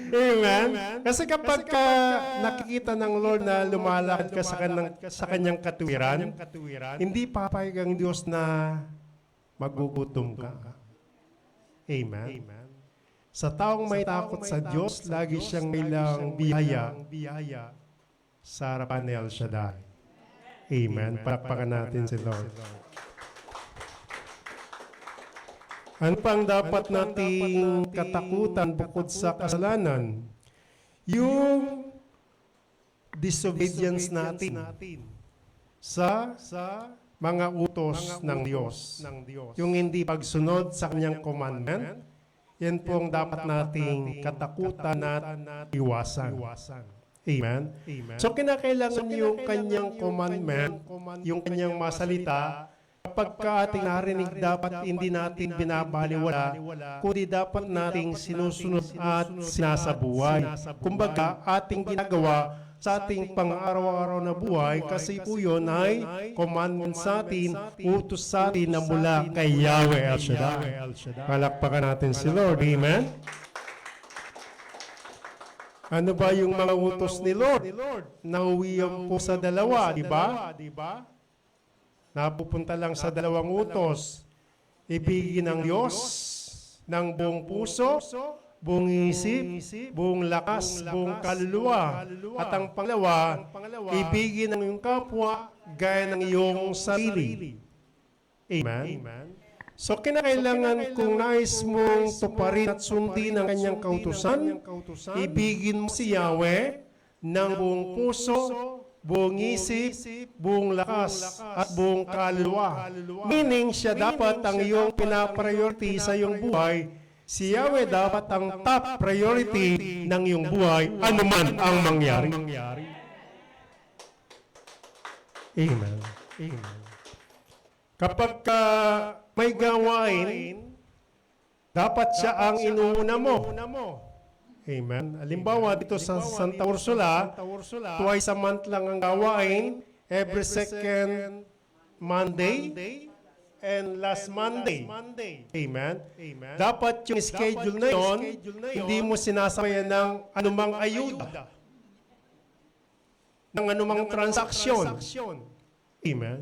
Amen? Kasi kapag nakikita ng Lord na lumalakad ka sa kanyang katuwiran, hindi papayag ang Diyos na magugutom ka. Amen? Sa taong may takot sa Diyos, lagi siyang ilang biyaya sa harapan ni El Shaddai. Amen. Palakpakan natin si Lord. Ano pang dapat nating katakutan bukod sa kasalanan? Yung disobedience natin sa mga utos ng Diyos. Yung hindi pagsunod sa kanyang commandment, yan po ang dapat nating katakutan at iwasan. Amen? So, kinakailangan yung kanyang commandment, yung kanyang masalita, kapag ka ating narinig, dapat hindi natin binabaliwala, kundi dapat nating sinusunod at sinasabuhay. Kumbaga, ating ginagawa sa ating pang-araw-araw na buhay, kasi po yun ay commandment sa atin, utos sa atin na mula kay Yahweh El Shaddai. Palakpakan natin si Lord. Amen? Ano ba yung mga utos ni Lord? Nauwiyan po sa dalawa, di ba? Napupunta lang sa dalawang utos. Ibigin ng Diyos ng buong puso, buong isip, buong lakas, buong kaluluwa. At ang pangalawa, ibigin ng iyong kapwa gaya ng iyong sarili. Amen? So, kinakailangan kung nais mong tuparin at sundin ang kanyang kautusan, ibigin mo si Yahweh ng buong puso, buong isip, buong lakas, at buong kaluluwa. Meaning, siya dapat ang iyong pinapriority sa iyong buhay. Si Yahweh dapat ang top priority ng iyong buhay, anuman ang mangyari. Amen. Kapag may gawain, dapat siya ang inuuna mo. Amen. Halimbawa, dito sa Santa Ursula, twice a month lang ang gawain, every second Monday and last Monday. Amen. Dapat yung schedule na yon, hindi mo sinasabayan ng anumang ayuda, ng anumang transaksyon. Amen.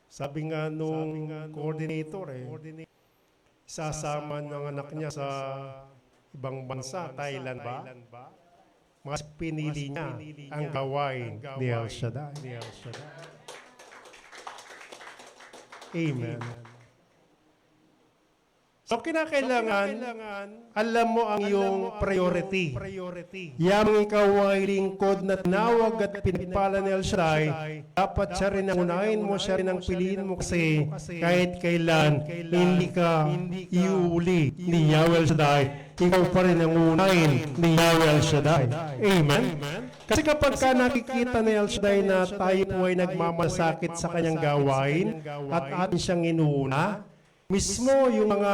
Sabi nga nung coordinator, sasama ng anak niya sa ibang bansa, Thailand ba? Mas pinili niya ang gawain ni El Shaddai. Amen. So, kinakailangan, alam mo ang iyong priority. Yang ikaw ay lingkod na tinawag at pinipala ni El Shaddai, dapat siya rin ang unahin mo, siya rin ang piliin mo, kasi kahit kailan, hindi ka iuli ni Yahweh El Shaddai, ikaw pa rin ang unahin ni Yahweh El Shaddai. Amen? Kasi kapag ka nakikita ni El Shaddai na tayo po ay nagmamasakit sa kanyang gawain at atin siyang inuuna, mismo yung mga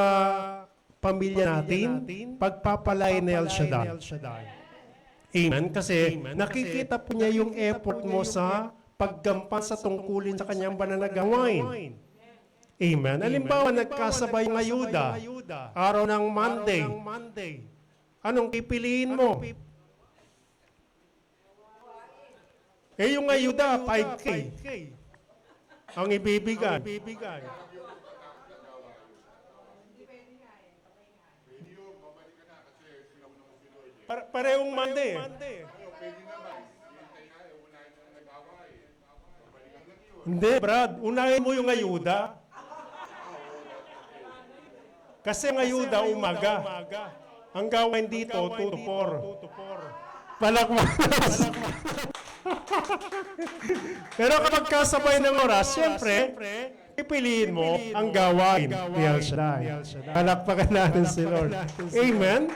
pamilya natin, pagpapalain ni El Shaddai. Amen? Kasi nakikita po niya yung effort mo sa paggampan sa tungkulin sa kanyang banal na gawain. Amen? Halimbawa, nagkasabay ng ayuda, araw ng Monday. Anong pipiliin mo? Eh yung ayuda, 5K. Ang ibibigay. Parehong mande. Hindi, Brad. Unahin mo yung ayuda. Kasi ang ayuda, umaga. Ang gawain dito, 2 to 4. Palakman. Pero kapag kasabay ng oras, siyempre, pipiliin mo ang gawain ni El Shaddai. Palakpakan natin si Lord. Amen?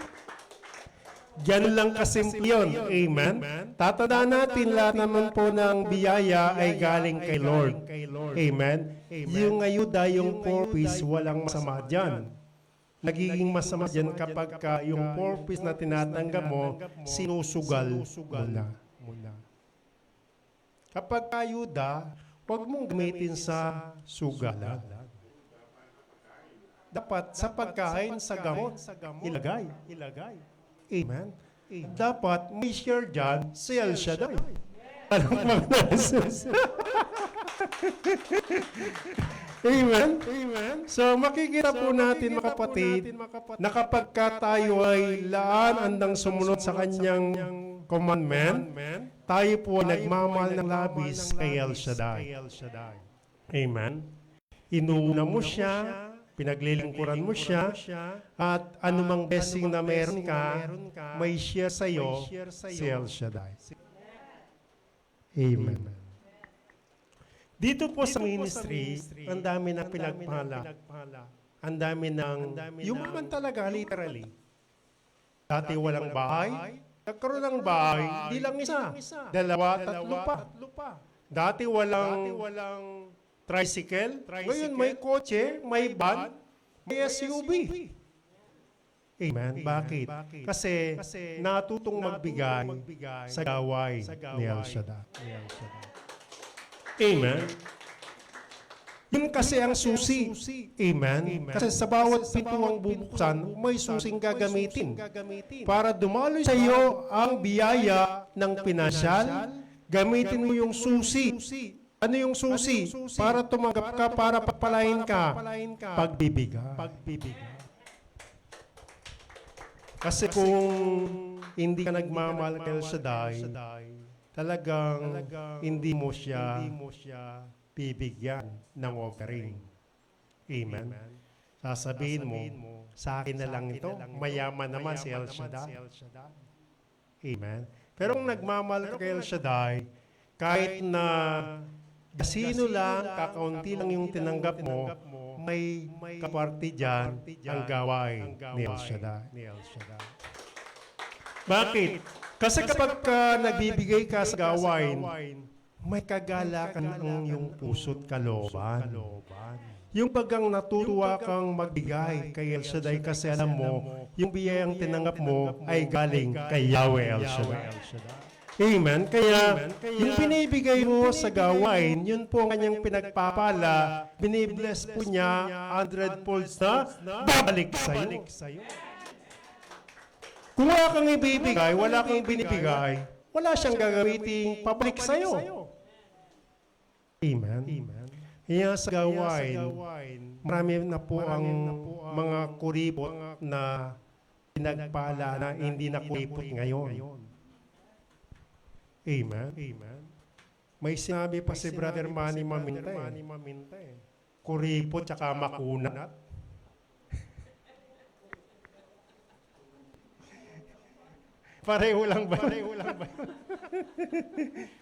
Ganun lang kasimple yun. Amen? Tatandaan natin lahat naman po ng biyaya ay galing kay Lord. Amen? Yung ayuda, yung purpose, walang masama dyan. Nagiging masama dyan kapag yung purpose na tinatanggap mo, sinusugal mo na. Kapag ayuda, huwag mong gamitin sa sugalan. Dapat sa pagkain, sa gamot, ilagay. Amen. Dapat may share dyan si El Shaddai. Amen. So makikita po natin mga kapatid na kapag tayo ay laan andang sumunod sa kanyang commandment, tayo po ay nagmamahal ng labis kay El Shaddai. Amen. Inuuna mo siya, pinaglilingkuran mo siya, at anumang blessing na meron ka, may share sa iyo si El Shaddai. Amen. Dito po sa ministry, ang dami ng pinagpala. Ang dami ng, yung man talaga, literally. Dati walang bahay, nagkaroon ng bahay, hindi lang isa, dalawa, tatlo pa. Dati walang tricycle, ngayon may kotse, may van, may SUV. Amen. Bakit? Kasi natutong magbigay sa gawain ni El Shaddai. Amen. Yun kasi ang susi. Amen. Kasi sa bawat pintuang bubuksan, may susing gagamitin. Para dumaloy sa iyo ang biyaya ng pinasyal, gamitin mo yung susi. Ano yung susi? Para tumanggap ka, para pagpalain ka. Pagbibigay. Kasi kung hindi ka nagmamahal kay El Shaddai, talagang hindi mo siya bibigyan ng offering. Amen. Sasabihin mo, sa akin na lang ito, mayaman naman si El Shaddai. Amen. Pero kung nagmamahal ka kay El Shaddai, kahit na sino lang, kakaunti lang yung tinanggap mo, may kaparte dyan ang gawain ni El Shaddai. Bakit? Kasi kapag nagbibigay ka sa gawain, may kagalakan ang iyong puso't kalooban. Yung bagang natutuwa kang magbigay kay El Shaddai kasi alam mo, yung biyayang tinanggap mo ay galing kay Yahweh El Shaddai. Amen? Kaya yung binibigay mo sa gawain, yun po ang kanyang pinagpapala, binibless po niya 100-fold na babalik sa'yo. Kung wala kang ibibigay, wala kang binibigay, wala siyang gagamitin pabalik sa'yo. Amen? Kaya sa gawain, marami na po ang mga kuripot na pinagpala na hindi na kuripot ngayon. Amen? May sinabi pa si Brother Manny Maminta kuripot tsaka makunat. Pareho lang ba?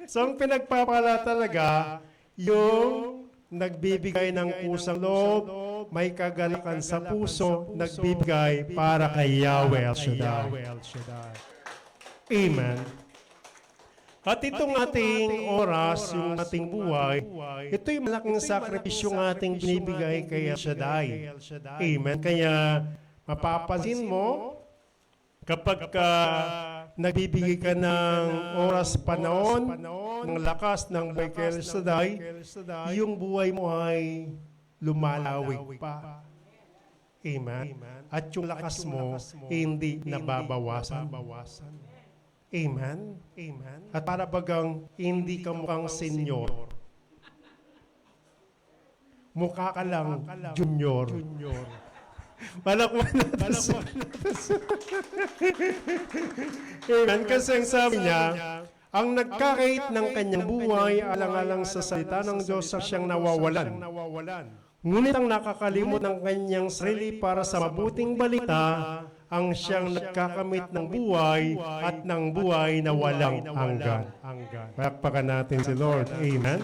So, ang pinagpapala talaga, yung nagbibigay ng pusang loob, may kagalakan sa puso, nagbibigay para kay Yahweh El Shaddai. Amen. At itong ating oras, yung ating buhay, ito yung malaking sakripisyo ng ating binibigay kay El Shaddai. Amen. Kaya, mapapansin mo, kapag nagbibigay ka ng oras, panahon, ng lakas ng buhay kay El Shaddai, yung buhay mo ay lumalawig pa. Amen. At yung lakas mo, hindi nababawasan. Amen? Amen? At para bagang hindi ka mukhang senyor. Mukha ka lang junior. Palakwan natin siya. Amen? Kasi ang sabi niya, ang nagkakait ng kanyang buhay alang-alang sa salita ng Diyos sa siyang nawawalan. Ngunit ang nakakalimot ng kanyang sarili para sa mabuting balita, ang siyang nagkakamit ng buhay at ng buhay na walang hanggan. Palakpakan natin si Lord. Amen?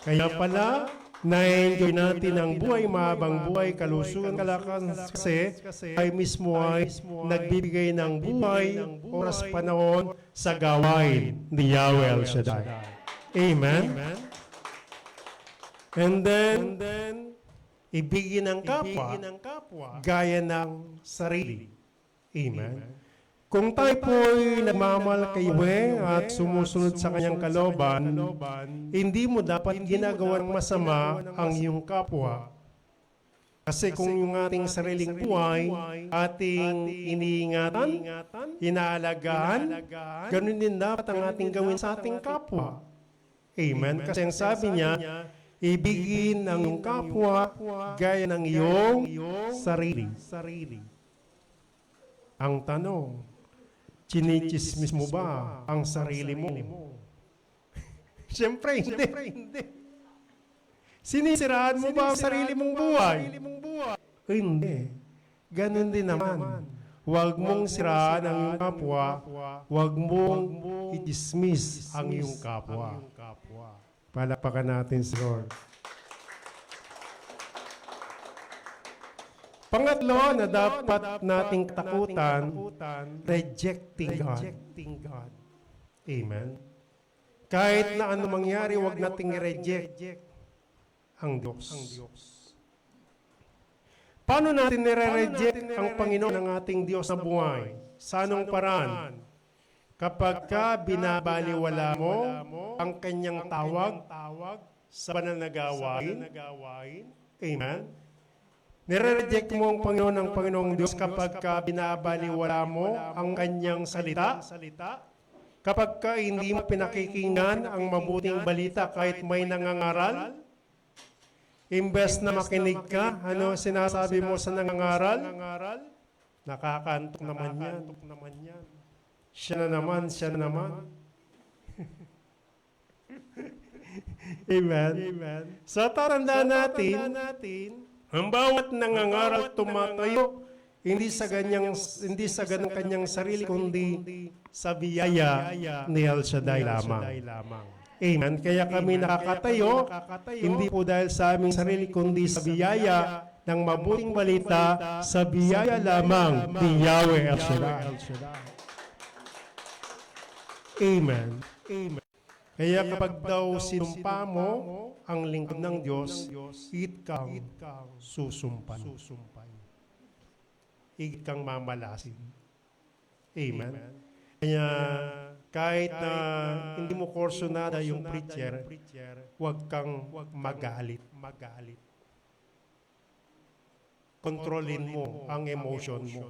Kaya pala, na-enjoy natin ang buhay, mahabang buhay, kalusugan, kalakasan, kasi ay mismo ay nagbibigay ng buhay, oras, panahon sa gawain ni Yahweh El Shaddai. Amen? And then, ibigin ang kapwa gaya ng sarili. Amen? Kung tayo po'y nagmamahal kay Yahweh at sumusunod sa kanyang kalooban, hindi mo dapat ginagawang masama ang iyong kapwa. Kasi kung yung ating sariling buhay, ating iniingatan, inaalagaan, ganun din dapat ang ating gawin sa ating kapwa. Amen? Kasi ang sabi niya, ibigin ang iyong kapwa gaya ng iyong sarili. Ang tanong, chinichismis mo ba ang sarili mo? Siyempre, hindi. Sinisiraan mo ba ang sarili mong buhay? Hindi. Ganon din naman. Huwag mong siraan ang iyong kapwa. Huwag mong i-dismiss ang iyong kapwa. Palakpakan natin si Lord. Pangatlo na dapat nating takutan, rejecting God. Amen? Kahit na ano mangyari, huwag nating i-reject ang Diyos. Paano natin nire-reject ang Panginoon ng ating Diyos na buhay? Sa anong paraan? Kapag ka binabaliwala mo ang kanyang tawag sa banal na gawain, amen? Nire-reject mo ang Panginoon ng Panginoong Diyos kapag ka binabaliwala mo ang kanyang salita, kapag ka hindi mo pinakikinggan ang mabuting balita kahit may nangangaral, imbes na makinig ka, ano sinasabi mo sa nangangaral? Nakakantok naman yan. Siya na naman. Amen. Sa tandaan natin, ang bawat nangangaral tumatayo, hindi sa ganang kanyang sarili, kundi sa biyaya ni El Shaddai lamang. Amen. Kaya kami nakakatayo, hindi po dahil sa aming sarili, kundi sa biyaya ng mabuting balita, sa biyaya lamang ni Yahweh El Shaddai. Amen. Kaya kapag daw sinumpa mo ang lingkod ng Diyos, higit kang susumpay. Higit kang mamalasin. Amen. Kaya kahit na hindi mo kursunada yung preacher, huwag kang magalit. Kontrolin mo ang emotion mo.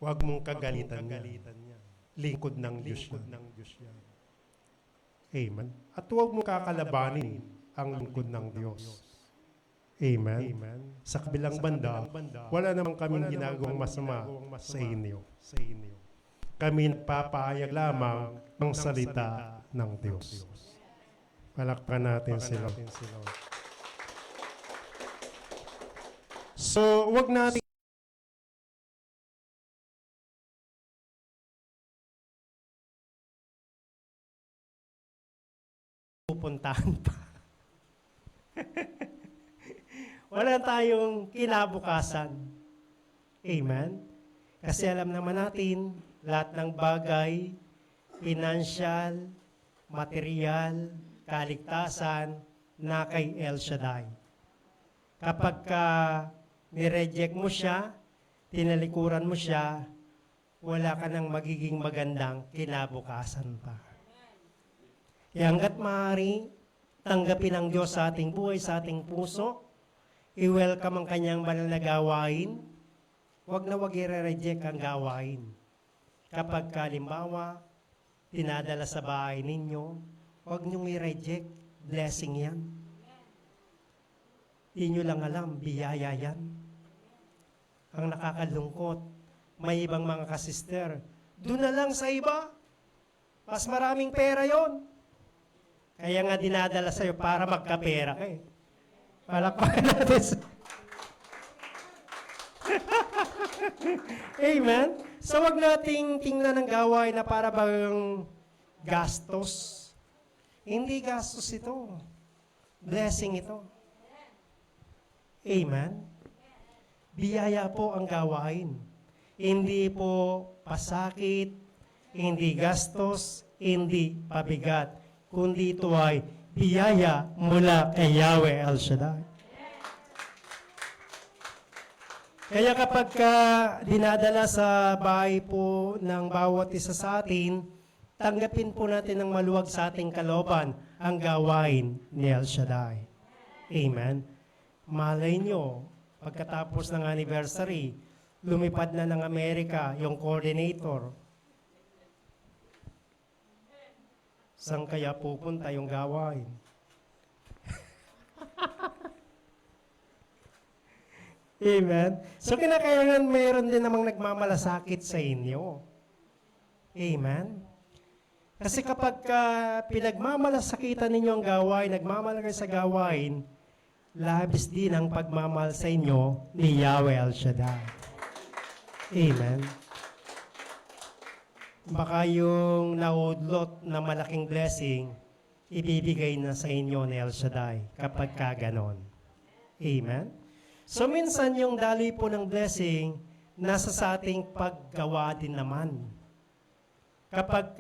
Huwag mong kagalitan niya. Lingkod ng Diyos yan. Amen. At huwag mo kakalabanin ang lingkod ng Diyos. Amen. Sa kabilang banda, wala naman kaming ginagawang masama sa inyo. Kami nagpapahayag lamang ng salita ng Diyos. Palakpakan natin sila. So, huwag natin pupuntahan pa. Wala tayong kinabukasan. Amen? Kasi alam naman natin, lahat ng bagay, financial, material, kaligtasan, na kay El Shaddai. Kapag ka nireject mo siya, tinalikuran mo siya, wala ka nang magiging magandang kinabukasan pa. Kaya hanggat maaari, tanggapin ng Diyos sa ating buhay, sa ating puso, i-welcome ang kanyang banal na gawain, huwag na huwag i-reject ang gawain. kapag kalimbawa, dinadala sa bahay ninyo, huwag niyong i-reject. Blessing yan. Di nyo lang alam, biyaya yan. Ang nakakalungkot, may ibang mga kasister, doon na lang sa iba, mas maraming pera yon. Kaya nga dinadala sa'yo para magkapera ka eh. Palakpakan natin Amen? So wag nating tingnan ng gawain na para bang gastos. Hindi gastos ito. Blessing ito. Amen? Biyaya po ang gawain. Hindi po pasakit, hindi gastos, hindi pabigat, kundi ito ay biyaya mula kay Yahweh El Shaddai. Kaya kapag dinadala sa bahay po ng bawat isa sa atin, tanggapin po natin ng maluwag sa ating kalooban ang gawain ni El Shaddai. Amen? Malay nyo, pagkatapos ng anniversary, lumipad na ng Amerika yung coordinator. Saan kaya pupunta yung gawain? Amen? So kinakailangan mayroon din namang nagmamalasakit sa inyo. Amen? Kasi kapag pinagmamalasakitan ninyo ang gawain, nagmamalagay sa gawain, labis din ang pagmamahal sa inyo ni Yahweh El Shaddai. Amen? Baka yung naudlot na malaking blessing, ibibigay na sa inyo ni El Shaddai kapag kaganon. Amen? So minsan yung daloy po ng blessing, nasa sa ating paggawa din naman. Kapag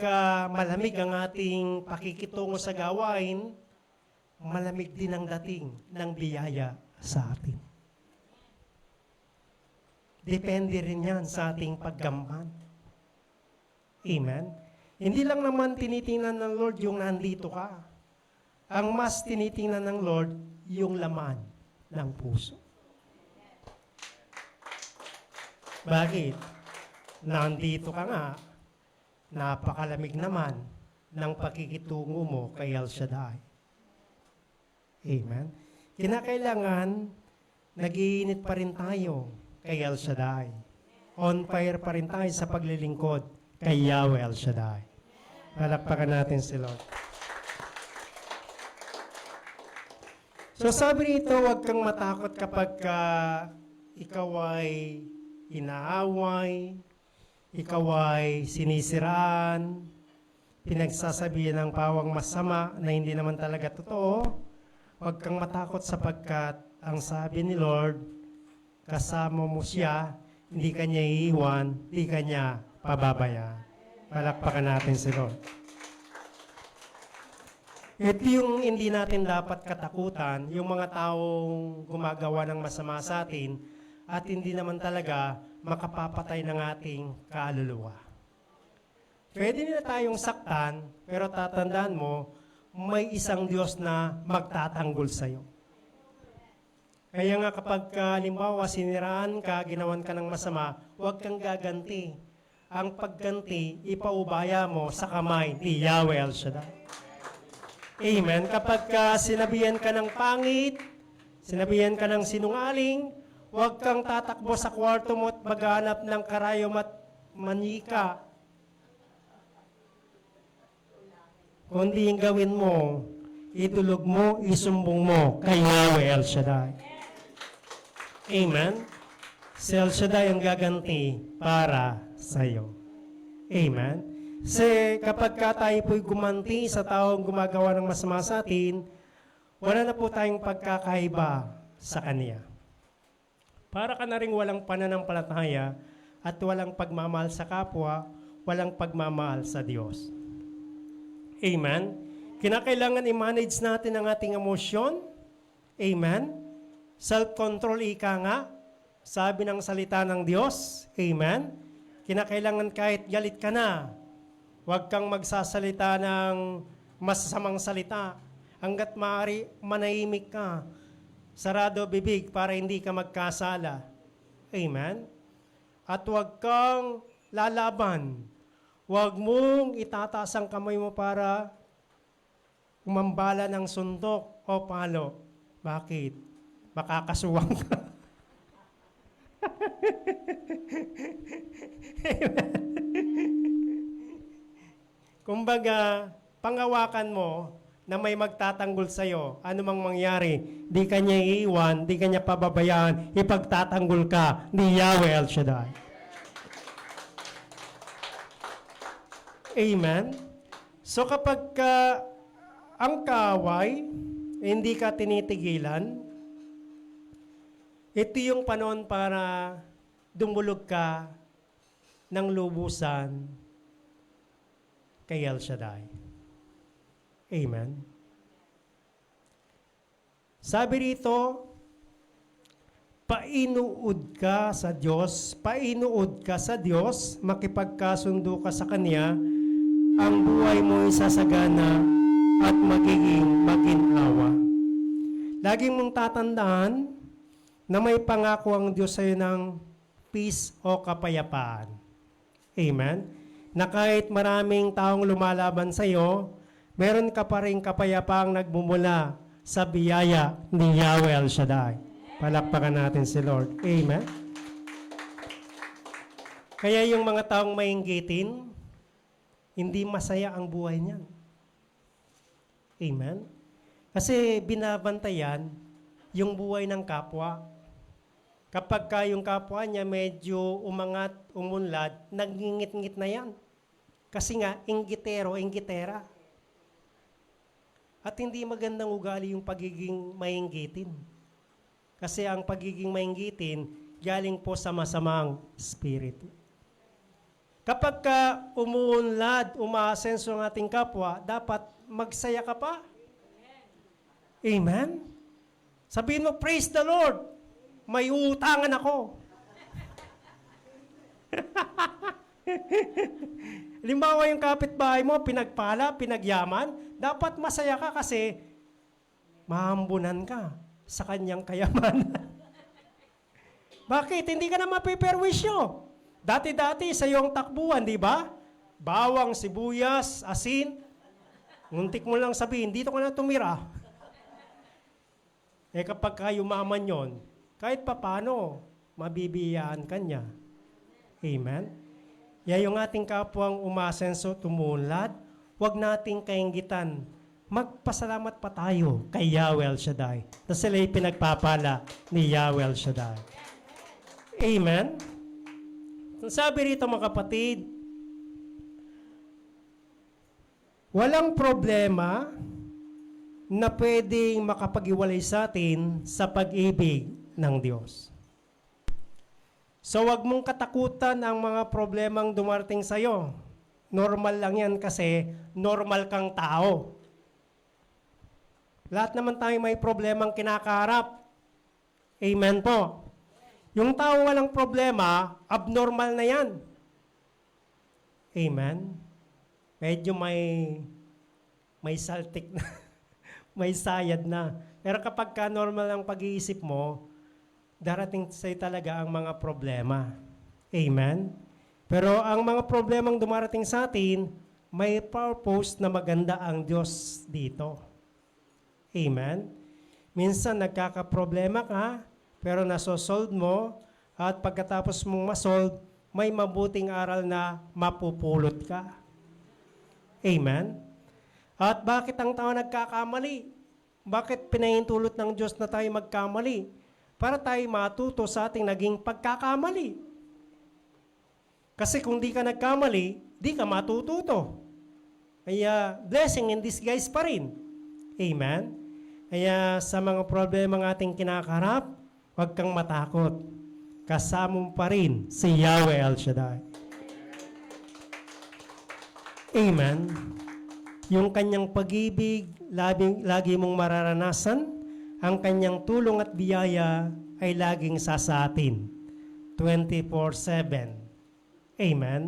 malamig ang ating pakikitungo sa gawain, malamig din ang dating ng biyaya sa atin. Depende rin yan sa ating paggampan. Amen? Hindi lang naman tinitingnan ng Lord yung nandito ka. Ang mas tinitingnan ng Lord, yung laman ng puso. Bakit? Nandito ka nga, napakalamig naman ng pakikitungo mo kay El Shaddai. Amen? Kinakailangan, nag-iinit pa rin tayo kay El Shaddai. On fire pa rin tayo sa paglilingkod kay Yahweh El Shaddai. Palakpakan natin si Lord. So sabi rito, huwag kang matakot kapag ikaw ay inaaway, ikaw ay sinisiraan, pinagsasabihan ng pawang masama na hindi naman talaga totoo. Huwag kang matakot sapagkat ang sabi ni Lord, kasama mo siya, hindi kanya iiwan, hindi kanya pababayaan. Palakpakan natin si Lord. Ito yung hindi natin dapat katakutan, yung mga taong gumagawa ng masama sa atin at hindi naman talaga makapapatay ng ating kaluluwa. Pwede nila tayong saktan, pero tatandaan mo, may isang Diyos na magtatanggol sa'yo. Kaya nga kapag halimbawa siniraan ka, ginawan ka ng masama, huwag kang gaganti. Ang pagganti, ipaubaya mo sa kamay ni Yahweh El Shaddai. Amen. Kapag sinabihan ka ng pangit, sinabihan ka ng sinungaling, huwag kang tatakbo sa kwarto mo at maghanap ng karayom at manika. Kundi yung gawin mo, itulog mo, isumbong mo kay Yahweh El Shaddai. Amen? Si El Shaddai ang gaganti para sa iyo. Amen? Kasi kapag tayo po'y gumanti sa taong gumagawa ng masama sa atin, wala na po tayong pagkakaiba sa Kanya. Para ka na rin walang pananampalataya at walang pagmamahal sa kapwa, walang pagmamahal sa Diyos. Amen? Kinakailangan i-manage natin ang ating emosyon. Amen? Self-control ika nga, sabi ng salita ng Diyos. Amen? Kinakailangan kahit galit ka na, huwag kang magsasalita ng masasamang salita. Hanggat maaari, manahimik ka. Sarado bibig para hindi ka magkasala. Amen? At huwag kang lalaban. Huwag mong itataas ang kamay mo para umambala ng suntok o palo. Bakit? Makakasuwang ka. Kumbaga, pangawakan mo na may magtatanggol sa'yo, anumang mangyari, di kanya iiwan, di kanya pababayaan, ipagtatanggol ka ni Yahweh El Shaddai. Amen? So kapag ang kaaway, hindi ka tinitigilan, ito yung panahon para dumulog ka ng lubusan kay El Shaddai. Amen. Sabi rito, painuod ka sa Diyos, makipagkasundo ka sa Kanya, ang buhay mo ay sasagana at magiging maginhawa. Lagi mong tatandaan na may pangako ang Diyos sa'yo ng peace o kapayapaan. Amen? Na kahit maraming taong lumalaban sa'yo, meron ka pa rin kapayapaang nagmumula sa biyaya ni Yahweh El Shaddai. Palakpakan natin si Lord. Amen? Kaya yung mga taong mainggitin, hindi masaya ang buhay niyan. Amen? Kasi binabantayan yung buhay ng kapwa. Kapag yung kapwa niya medyo umangat, umunlad, nagingit-ngit na yan. Kasi nga, inggitera. At hindi magandang ugali yung pagiging mainggitin. Kasi ang pagiging mainggitin, galing po sa masamang spirito. Kapag umuunlad, umaasenso ang ating kapwa, dapat magsaya ka pa. Amen? Sabihin mo, praise the Lord. May utangan ako. Halimbawa yung kapitbahay mo, pinagpala, pinagyaman, dapat masaya ka kasi mahambunan ka sa kanyang kayamanan. Bakit? Hindi ka na mapiperwisyo. Dati-dati sa iyong takbuhan, di ba? Bawang, sibuyas, asin. Nguntik mo lang sabihin, dito ka na tumira. Kapag kayo umaman yon, kahit papano, mabibiyaan ka niya. Amen? Yung ating kapwang umasenso, tumunlad, huwag nating kainggitan. Magpasalamat pa tayo kay Yahweh El Shaddai na sila'y pinagpapala ni Yahweh El Shaddai. Amen? Sabi rito mga kapatid, walang problema na pwedeng makapag-iwalay sa atin sa pag-ibig ng Diyos. So wag mong katakutan ang mga problemang dumarating sa'yo. Normal lang yan kasi normal kang tao. Lahat naman tayo may problemang kinakaharap. Amen po. Yung tao walang problema, abnormal na yan. Amen? Medyo may saltik na, may sayad na. Pero kapag ka normal ang pag-iisip mo, darating sa'yo talaga ang mga problema. Amen? Pero ang mga problemang dumarating sa atin, may purpose na maganda ang Diyos dito. Amen? Minsan nagkakaproblema ka, pero nasosolve mo, at pagkatapos mong masolve, may mabuting aral na mapupulot ka. Amen? At bakit ang tao nagkakamali? Bakit pinahintulot ng Diyos na tayo magkamali? Para tayo matuto sa ating naging pagkakamali. Kasi kung di ka nagkamali, di ka matututo. Kaya blessing in disguise pa rin. Amen? Kaya sa mga problema ng ating kinakaharap, huwag kang matakot. Kasama mo pa rin si Yahweh El Shaddai. Amen? Yung kanyang pag-ibig, lagi mong mararanasan, ang kanyang tulong at biyaya ay laging sa atin. 24/7. Amen?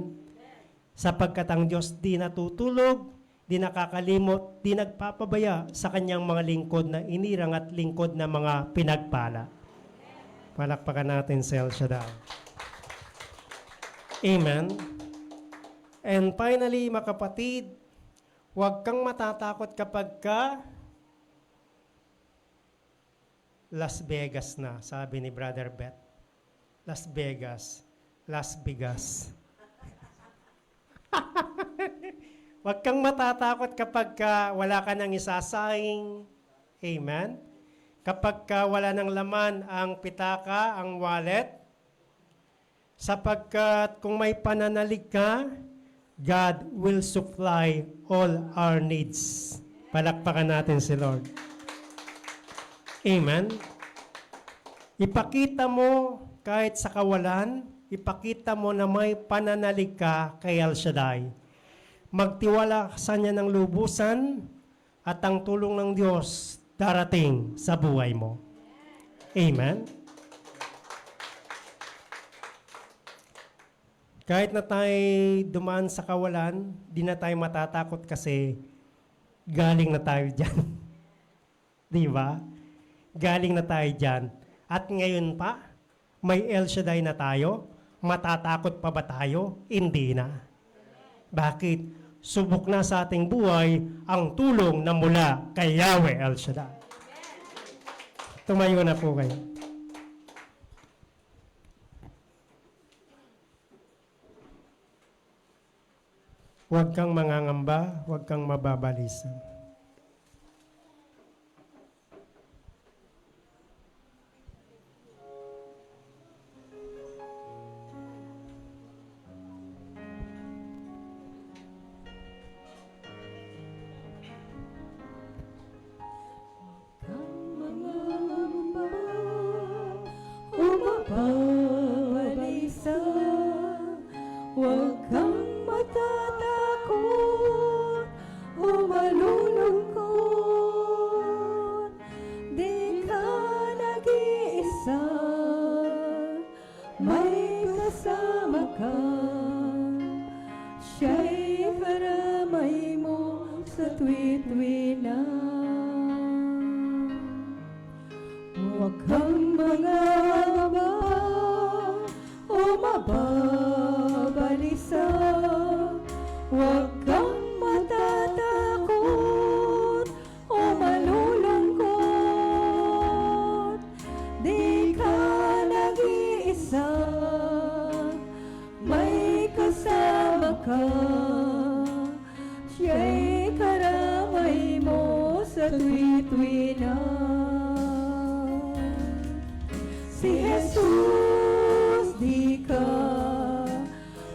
Sapagkat ang Diyos di natutulog, di nakakalimot, di nagpapabaya sa kanyang mga lingkod na inirang at lingkod na mga pinagpala. Palakpakan natin si El Shaddai. Amen? And finally, mga kapatid, huwag kang matatakot kapag ka Las Vegas na, sabi ni Brother Beth. Las Vegas. Las Vegas. Huwag kang matatakot kapag ka wala ka nang isasaying. Amen? Kapag ka wala nang laman ang pitaka, ang wallet. Sapagkat kung may pananalig ka, God will supply all our needs. Palakpakan natin si Lord. Amen? Ipakita mo kahit sa kawalan, ipakita mo na may pananalig ka kay El Shaddai. Magtiwala sa Kanya ng lubusan at ang tulong ng Diyos darating sa buhay mo. Amen? Kahit na tayo dumaan sa kawalan, di na tayo matatakot kasi galing na tayo dyan. Di ba? Galing na tayo dyan. At ngayon pa, may El Shaddai na tayo. Matatakot pa ba tayo? Hindi na. Bakit? Subok na sa ating buhay ang tulong na mula kay Yahweh El Shaddai. Tumayo na po kayo. Huwag kang mangangamba, huwag kang mababalisa. Umabalisa, huwag kang matatakot o malulungkot. Di ka nag-iisa, may kasama ka. Siya'y karamay mo sa tuwi-tuwi na. Huwag kang mangamba o mababalisa. Huwag kang matatakot o malulungkot. Di ka nag-iisa, may kasama ka. Siya'y karamay mo sa tuwi-tuwi na. Si Jesus, di ka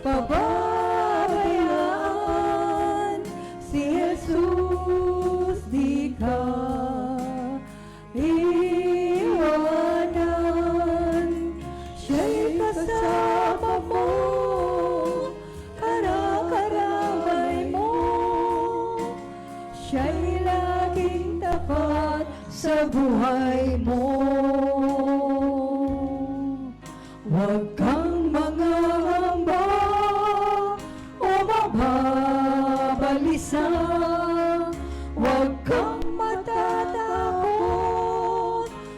pababayaan. Si Jesus, di ka iwanan. Siya'y kasama mo, karakaramay mo. Siya'y laging tapat sa buhay mo. Huwag kang mangangamba o mababalisa. Huwag kang matatakot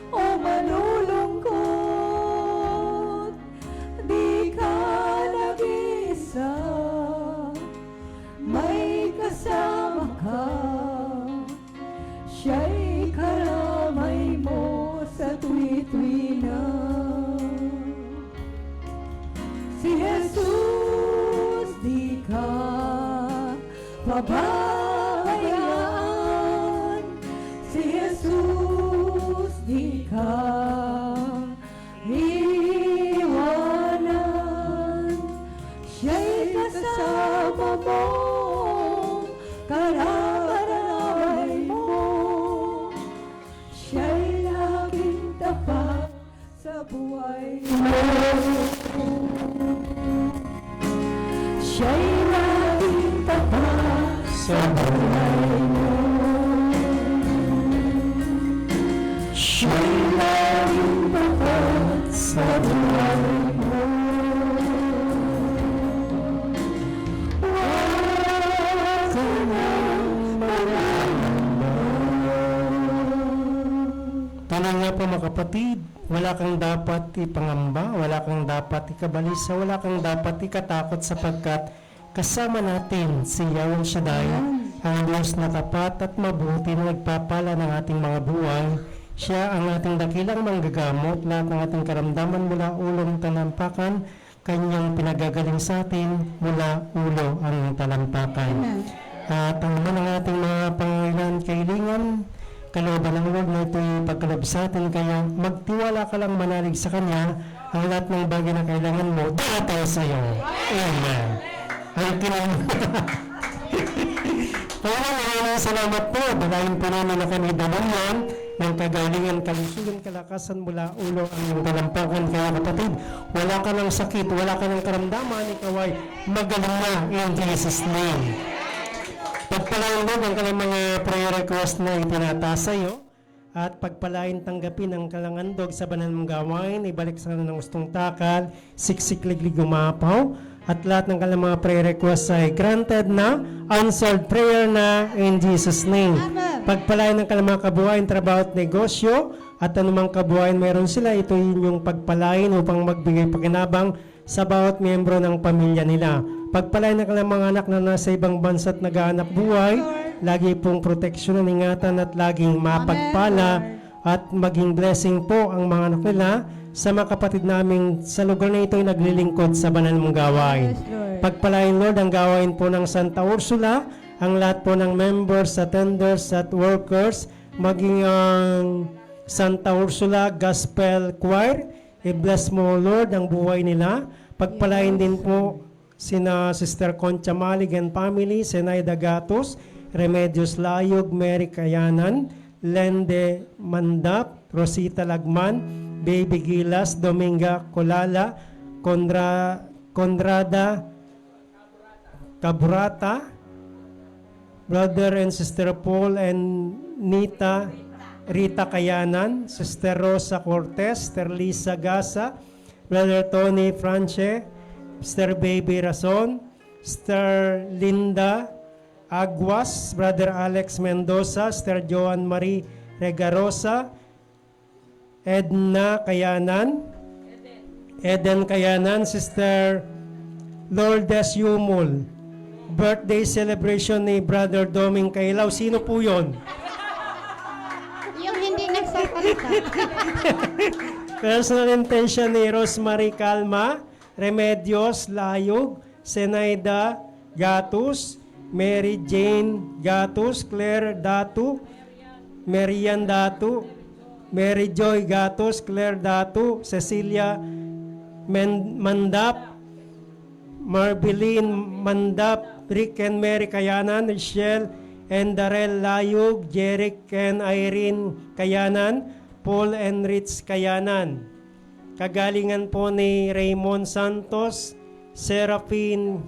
o malulungkot. Di ka nag-iisa, may kasama ka. Siya'y karamay mo sa tuwi-tuwi na. Si Jesus, di ka pababayaan. Si Jesus, di ka iwanan. Siya'y kasama mo, karakaramay mo. Siya'y laging tapat sa buhay mo. Siya'y laging tapat sa buhay mo. Siya'y laging tapat sa buhay mo. Huwag ka nang mangamba. Tanong nga po mga kapatid, wala kang dapat ipangamba, wala kang dapat ikabalisa, wala kang dapat ikatakot sapagkat kasama natin si Yahweh Shaddai, ang Diyos na tapat at mabuti na nagpapala ng ating mga buhay. Siya ang ating dakilang manggagamot, lahat ng ating karamdaman mula ulong talampakan, kanyang pinagagaling sa atin mula ulo ang talampakan. At ang naman ang ating mga pangailan, kailangan, kalooban ng Lord na ito'y pagkalob sa atin, kaya magtiwala ka lang manalig sa Kanya, ang lahat ng bagay na kailangan mo, dataw sa iyo. Amen. Ang maraming salamat po. Dalayan po namin na kami dalawang ng kagalingan, kalusugan, kalakasan mula ulo ang iyong talampakan. Kaya kapatid, wala ka ng sakit, wala ka ng karamdaman, ikaw ay magaling na in Jesus' name. Pagpalain mo ang kanilang mga prayer request na itinataas sa iyo at pagpalain tanggapin ang kalangandog sa banal mong gawain, ibalik sa kanila ng gustong takal, siksik, liglig, umapaw, at lahat ng kanilang mga prayer request ay granted na, answered prayer na in Jesus' name. Pagpalain ng kanilang mga kabuhayan, trabaho at negosyo, at anumang kabuhayan meron sila, ito yung pagpalain upang magbigay pakinabang sa bawat miyembro ng pamilya nila. Pagpalain ng kanilang mga anak na nasa ibang bansa at nagaanap buhay, lagi pong proteksyonan, ingatan at laging mapagpala at maging blessing po ang mga anak nila sa mga kapatid namin sa lugar na ito ay naglilingkod sa banal mong gawain. Pagpalain, Lord, ang gawain po ng Santa Ursula, ang lahat po ng members, attenders at workers, maging ang Santa Ursula Gospel Choir. I-bless mo, Lord, ang buhay nila. Pagpalain din po sina Sister Concha Malig and family, Senaida Gatos, Remedios Layog, Mary Kayanan, Lende Mandap, Rosita Lagman, Baby Gilas, Dominga Colala, Conrada Cabrata, Brother and Sister Paul and Rita Kayanan, Sister Rosa Cortez, Sister Lisa Gasa, Brother Tony Franche, Sister Baby Rason, Sister Linda Aguas, Brother Alex Mendoza, Sister Joan Marie Regarosa, Eden Kayanan, Sister Lourdes Yumul. Birthday celebration ni Brother Doming Kailaw. Sino po yun? Yung hindi nagsasalita. Personal intention ni Rosemary Calma, Remedios Layog, Senaida Gatus, Mary Jane Gatus, Claire Datu, Marian Datu, Mary Joy Gatos, Claire Datu, Cecilia Mandap, Marbeline Mandap, Rick and Mary Kayanan, Michelle and Darrell Layog, Jeric and Irene Kayanan, Paul and Rich Kayanan. Kagalingan po ni Raymond Santos, Serafine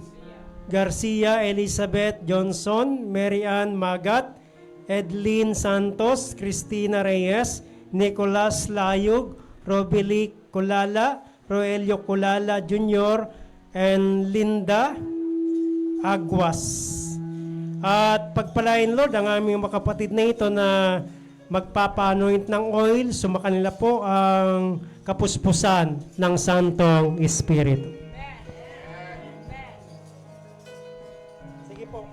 Garcia, Elizabeth Johnson, Mary Ann Magat, Edlin Santos, Cristina Reyes, Nicolas Layog, Robili Colala, Roelio Colala Jr., and Linda Aguas. At pagpalain, Lord, ang aming mga kapatid na ito na magpapa-anoint ng oil, sumakanila po ang kapuspusan ng Santong Espiritu. Sige po.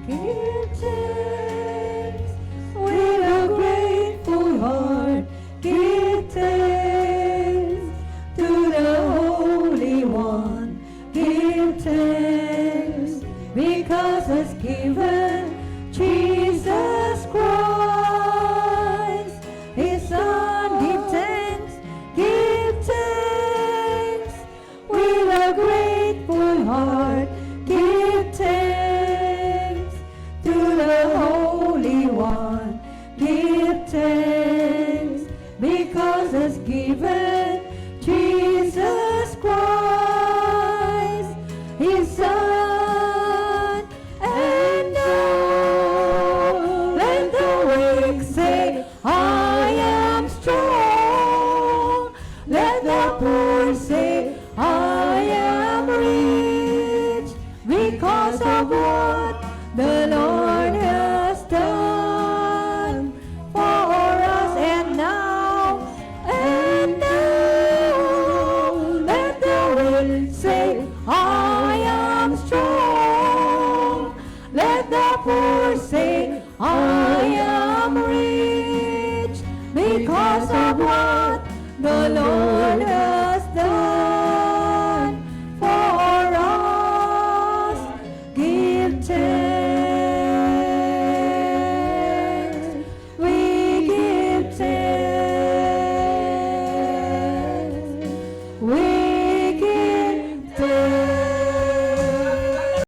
Give thanks with a grateful heart. Give thanks to the Holy One. Give thanks because He's given Jesus Christ, His Son. Give thanks with a grateful heart. Give thanks to the Holy One. Give thanks because He's given Jesus Christ, His Son. And now let the weak say, I am strong. Let the poor say, I am rich. The Lord